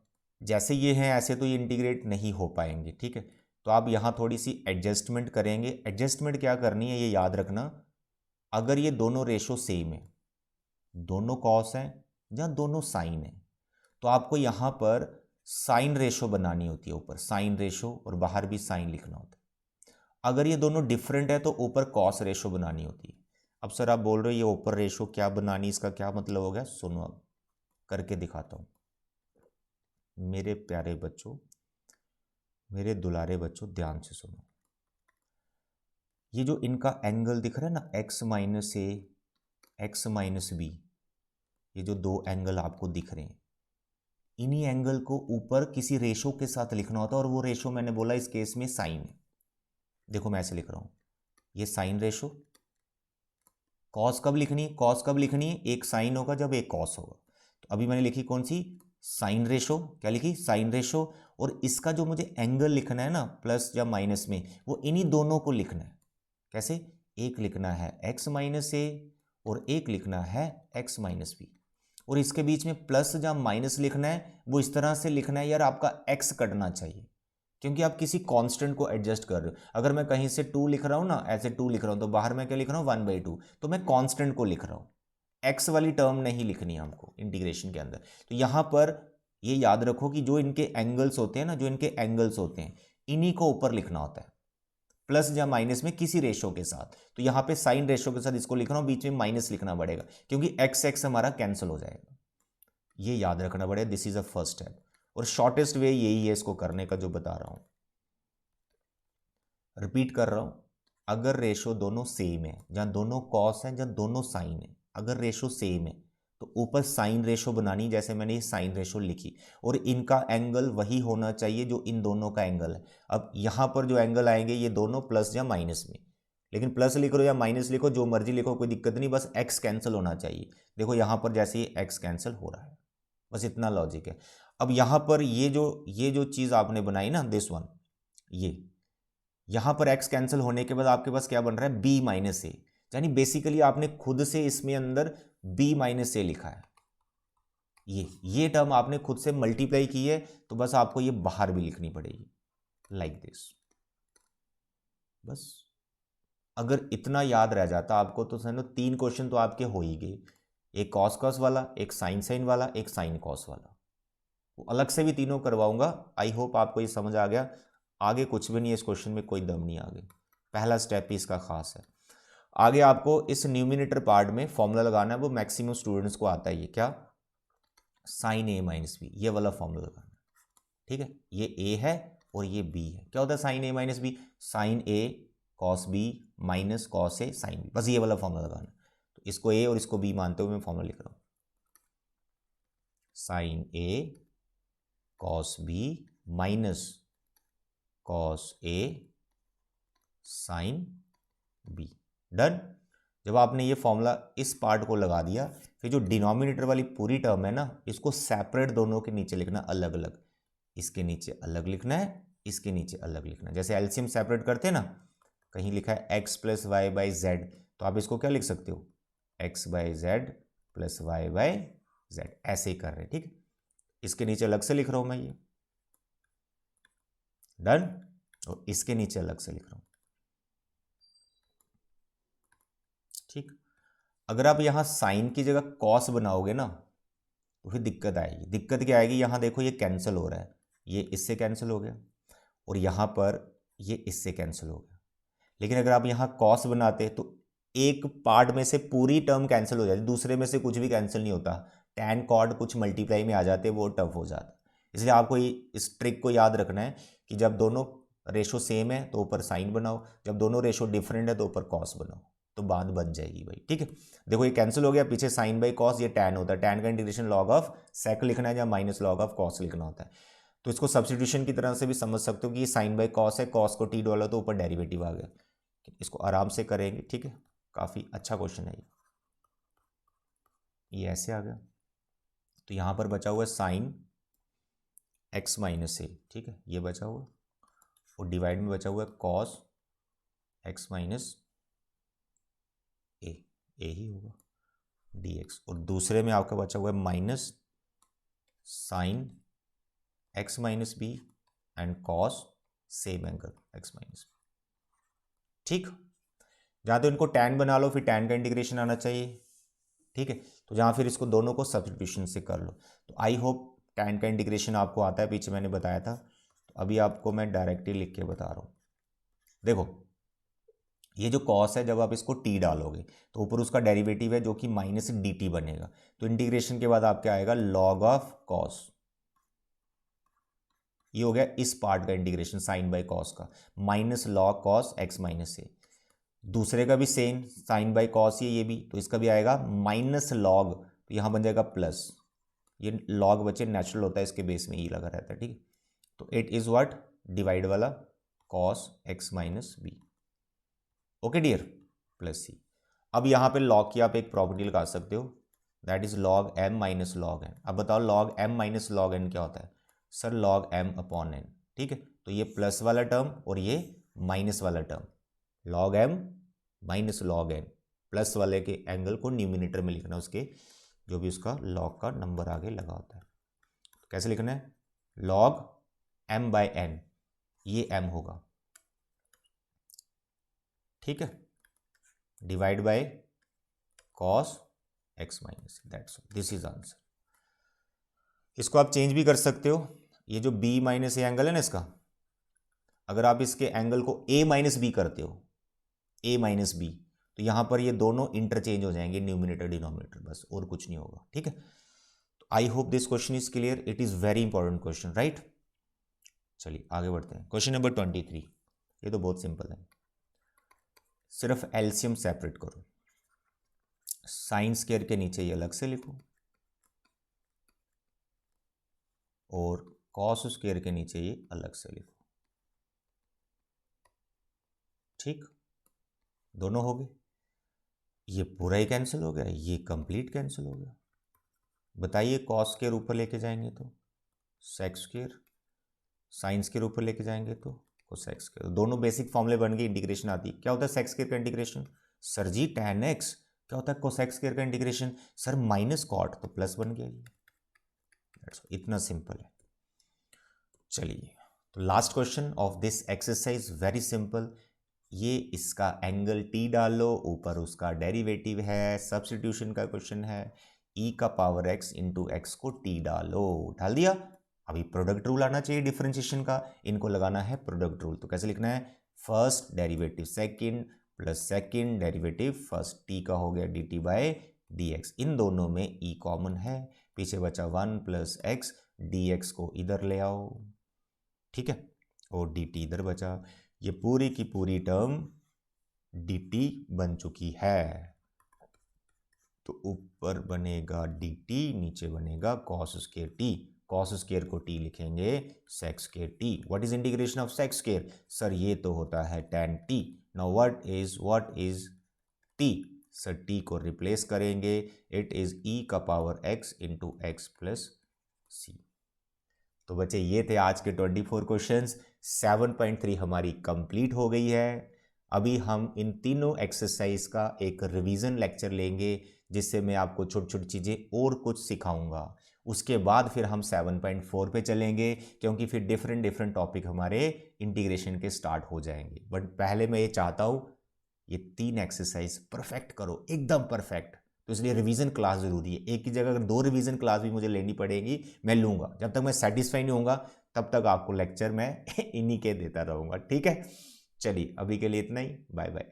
जैसे ये हैं ऐसे तो ये इंटीग्रेट नहीं हो पाएंगे, ठीक है, तो आप यहाँ थोड़ी सी एडजस्टमेंट करेंगे। एडजस्टमेंट क्या करनी है ये याद रखना, अगर ये दोनों रेशो सेम है, दोनों कॉस हैं या दोनों साइन है, तो आपको यहाँ पर साइन रेशो बनानी होती है, ऊपर साइन रेशो और बाहर भी साइन लिखना होता है। अगर ये दोनों डिफरेंट है तो ऊपर कॉस रेशो बनानी होती है। अब सर आप बोल रहे हो ये ऊपर रेशो क्या बनानी, इसका क्या मतलब हो गया? सुनो अब करके दिखाता हूँ। मेरे प्यारे बच्चों, मेरे दुलारे बच्चों, ध्यान से सुनो। ये जो इनका एंगल दिख रहा है ना, एक्स माइनस ए, एक्स माइनस बी, ये जो 2 एंगल आपको दिख रहे हैं, इन्हीं एंगल को ऊपर किसी रेशो के साथ लिखना होता है, और वो रेशो मैंने बोला इस केस में साइन है। देखो मैं ऐसे लिख रहा हूँ, ये साइन रेशो। कॉस कब लिखनी है? कॉस कब लिखनी है? एक साइन होगा जब एक कॉस होगा। तो अभी मैंने लिखी कौन सी? Sign ratio. क्या लिखी? Sine ratio. और इसका जो मुझे एंगल लिखना है ना, प्लस या माइनस में, वो इन्हीं दोनों को लिखना है। कैसे? एक लिखना है एक्स माइनस ए और एक लिखना है x माइनस बी, और इसके बीच में प्लस या माइनस लिखना है वो इस तरह से लिखना है यार, आपका x कटना चाहिए क्योंकि आप किसी कांस्टेंट को एडजस्ट कर रहे हो। अगर मैं कहीं से 2 लिख रहा हूँ ना, ऐसे 2 लिख रहा हूँ, तो बाहर मैं क्या लिख रहा हूँ 1/2, तो मैं कांस्टेंट को लिख रहा हूँ, x वाली टर्म नहीं लिखनी है हमको इंटीग्रेशन के अंदर। तो यहाँ पर ये याद रखो कि जो इनके एंगल्स होते हैं ना, जो इनके एंगल्स होते हैं इन्हीं को ऊपर लिखना होता है, प्लस या माइनस में किसी रेशो के साथ। तो यहाँ पे साइन रेशो के साथ इसको लिख रहा हूँ, बीच में माइनस लिखना पड़ेगा क्योंकि एक्स एक्स हमारा कैंसिल हो जाएगा, ये याद रखना पड़ेगा। This is a first step, और शॉर्टेस्ट वे यही है इसको करने का जो बता रहा हूँ। रिपीट कर रहा हूँ, अगर रेशो दोनों सेम है, जहाँ दोनों कॉस है, जहाँ दोनों साइन है, अगर रेशो सेम है तो ऊपर साइन रेशो बनानी, जैसे मैंने ये साइन रेशो लिखी, और इनका एंगल वही होना चाहिए जो इन दोनों का एंगल है। अब यहाँ पर जो एंगल आएंगे ये दोनों प्लस या माइनस में, लेकिन प्लस लिखो या माइनस लिखो, जो मर्जी लिखो, कोई दिक्कत नहीं, बस एक्स कैंसिल होना चाहिए। देखो यहाँ पर जैसे ये एक्स कैंसिल हो रहा है, बस इतना लॉजिक है। अब यहाँ पर ये जो चीज़ आपने बनाई ना, दिस वन, ये यहाँ पर x कैंसिल होने के बाद आपके पास क्या बन रहा है, b माइनस ए, यानी बेसिकली आपने खुद से इसमें अंदर b माइनस ए लिखा है। ये टर्म आपने खुद से मल्टीप्लाई की है, तो बस आपको ये बाहर भी लिखनी पड़ेगी लाइक दिस। बस अगर इतना याद रह जाता आपको तो समझो 3 क्वेश्चन तो आपके हो ही गए, एक कॉस कॉस वाला, एक साइन साइन वाला, एक साइन कॉस वाला। वो अलग से भी तीनों करवाऊंगा। आई होप आपको ये समझ आ गया। आगे कुछ भी नहीं है इस क्वेश्चन में, कोई दम नहीं आगे, पहला स्टेप ही इसका खास है। आगे आपको इस न्यूमिनेटर पार्ट में फॉर्मूला लगाना है, वो मैक्सिमम स्टूडेंट्स को आता है, ये क्या, साइन ए माइनस बी, ये वाला फॉर्मूला लगाना है। ठीक है, ये ए है और ये बी है। क्या होता है sign A minus B, sign A cos B minus cos A sine B, बस ये वाला फॉर्मूला लगाना है। तो इसको ए और इसको बी मानते हुए मैं फॉर्मूला लिख रहा हूँ, sign A cos B minus cos A sine B. Done. जब आपने ये फॉर्मूला इस पार्ट को लगा दिया, फिर जो डिनोमिनेटर वाली पूरी टर्म है ना, इसको सेपरेट दोनों के नीचे लिखना, अलग अलग, इसके नीचे अलग लिखना है, इसके नीचे अलग लिखना है। जैसे एलसीएम सेपरेट करते हैं ना, कहीं लिखा है x plus y by z, तो आप इसको क्या लिख सकते हो, x by z plus y by z, ऐसे ही कर रहे हैं। ठीक है, इसके नीचे अलग से लिख रहा हूं मैं ये, डन, और इसके नीचे अलग से लिख रहा हूं। ठीक, अगर आप यहां साइन की जगह कॉस बनाओगे ना तो फिर दिक्कत आएगी। दिक्कत क्या आएगी, यहां देखो ये कैंसिल हो रहा है, ये इससे कैंसिल हो गया, और यहां पर ये इससे कैंसिल हो गया। लेकिन अगर आप यहां कॉस बनाते तो एक पार्ट में से पूरी टर्म कैंसिल हो जाती, दूसरे में से कुछ भी कैंसिल नहीं होता। टैन कॉर्ड कुछ मल्टीप्लाई में आ जाते, वो टफ हो जाता। इसलिए आपको इस ट्रिक को याद रखना है कि जब दोनों रेशो सेम है तो ऊपर साइन बनाओ, जब दोनों रेशो डिफरेंट है तो ऊपर कॉस बनाओ, तो बात बन जाएगी भाई। ठीक है, देखो ये कैंसिल हो गया, पीछे साइन बाई कॉस, ये टैन होता है, टैन का इंटीग्रेशन लॉग ऑफ सेक लिखना है या माइनस लॉग ऑफ कॉस लिखना होता है। तो इसको सब्स्टिट्यूशन की तरह से भी समझ सकते हो कि ये साइन बाई कॉस है, कॉस को टी डालो तो ऊपर डेरिवेटिव आ गया। इसको आराम से करेंगे। ठीक है, काफ़ी अच्छा क्वेश्चन है ये ऐसे आ गया। तो यहाँ पर बचा हुआ है साइन एक्स माइनस ए, ठीक है, ये बचा हुआ, और डिवाइड में बचा हुआ है कॉस एक्स माइनस ए ही होगा डी एक्स, और दूसरे में आपका बचा हुआ है minus sine x minus b and cos same angle x minus B. ठीक, जहाँ तो इनको टैन बना लो, फिर टैन का इंटीग्रेशन आना चाहिए। ठीक है, तो जहाँ फिर इसको दोनों को सब्स्टिट्यूशन से कर लो। तो आई होप टैन का इंटीग्रेशन आपको आता है, पीछे मैंने बताया था। तो अभी आपको मैं डायरेक्टली लिख के बता रहा हूँ। देखो ये जो कॉस है, जब आप इसको टी डालोगे तो ऊपर उसका डेरिवेटिव है जो कि माइनस डी टी बनेगा। तो इंटीग्रेशन के बाद आपके आएगा लॉग ऑफ कॉस, ये हो गया इस पार्ट का इंटीग्रेशन साइन बाई कॉस का, minus log cos x minus A. दूसरे का भी सेम साइन बाई कॉस ये भी, तो इसका भी आएगा माइनस लॉग, तो यहाँ बन जाएगा प्लस, ये लॉग बच्चे नेचुरल होता है, इसके बेस में ई लगा रहता है। ठीक है, तो इट इज व्हाट, डिवाइड वाला cos x minus B. Okay dear, plus C. अब यहाँ पे लॉग की आप एक प्रॉपर्टी लगा सकते हो, that is log m minus log n. अब बताओ log m minus log n क्या होता है, sir log m upon n. ठीक है, तो ये प्लस वाला टर्म और ये माइनस वाला term, log m minus log n plus वाले के एंगल को न्यूमिनेटर में लिखना, उसके जो भी उसका लॉग का नंबर आगे लगा होता है। तो कैसे लिखना है, लॉग m/n, ये m होगा, ठीक है, divide by cos x minus, that's this is answer. इसको आप चेंज भी कर सकते हो, ये जो b माइनस ए एंगल है ना इसका, अगर आप इसके एंगल को a माइनस बी करते हो, a माइनस बी, तो यहां पर ये दोनों इंटरचेंज हो जाएंगे, न्यूमिनेटर डिनोमिनेटर, बस और कुछ नहीं होगा, ठीक है। तो आई hope this question is clear, it is very important question, right. चलिए आगे बढ़ते हैं, क्वेश्चन नंबर 23। ये तो बहुत सिंपल है, सिर्फ एलसीएम सेपरेट करो, साइन स्क्वायर के नीचे ये अलग से लिखो और कॉस स्क्वायर के नीचे ये अलग से लिखो, ठीक, दोनों हो गए। ये पूरा ही कैंसिल हो गया, ये कंप्लीट कैंसिल हो गया। बताइए कॉस स्क्वायर ऊपर लेके जाएंगे तो सेक स्क्वायर, साइन स्क्वायर ऊपर लेके जाएंगे तो कोसेक स्क्वायर, दोनों बेसिक फॉर्मूले बन गए, इंटीग्रेशन आती है। क्या होता है सेक स्क्वायर का इंटीग्रेशन, सर जी tan x। क्या होता है कोसेक स्क्वायर का इंटीग्रेशन, सर माइनस कॉट, तो प्लस बन गया, ये इतना सिंपल है। चलिए तो last question of this exercise, very simple, ये इसका एंगल t डाल लो, ऊपर उसका डेरिवेटिव है, सब्स्टिट्यूशन का क्वेश्चन है, e का पावर x इंटू एक्स को t डालो, डाल दिया। अभी प्रोडक्ट रूल आना चाहिए डिफरेंशिएशन का, इनको लगाना है प्रोडक्ट रूल। तो कैसे लिखना है, first derivative second plus second derivative first, t का हो गया dt बाय dx, इन दोनों में e कॉमन है, पीछे बचा 1 प्लस एक्स, dx को इधर ले आओ, ठीक है, और dt इधर बचा, ये पूरी की पूरी टर्म dt बन चुकी है। तो ऊपर बनेगा dt, नीचे बनेगा cos square t, cos square को t लिखेंगे sec square t। What is integration of sec square, sir ये तो होता है tan t। Now what is t, sir t को रिप्लेस करेंगे, इट इज e का power x into x plus C. तो बच्चे ये थे आज के 24 क्वेश्चंस, 7.3 हमारी कंप्लीट हो गई है। अभी हम इन तीनों एक्सरसाइज का एक रिवीजन लेक्चर लेंगे, जिससे मैं आपको छोटी छोटी चीज़ें और कुछ सिखाऊंगा। उसके बाद फिर हम 7.4 पे चलेंगे, क्योंकि फिर डिफरेंट टॉपिक हमारे इंटीग्रेशन के स्टार्ट हो जाएंगे। बट पहले मैं ये चाहता हूँ ये 3 एक्सरसाइज परफेक्ट करो, एकदम परफेक्ट। तो इसलिए रिवीजन क्लास जरूरी है, एक ही जगह अगर 2 रिवीजन क्लास भी मुझे लेनी पड़ेगी, मैं लूँगा। जब तक मैं सेटिस्फाई नहीं होऊंगा तब तक आपको लेक्चर मैं इन्हीं के देता रहूँगा, ठीक है। चलिए अभी के लिए इतना ही, बाय बाय।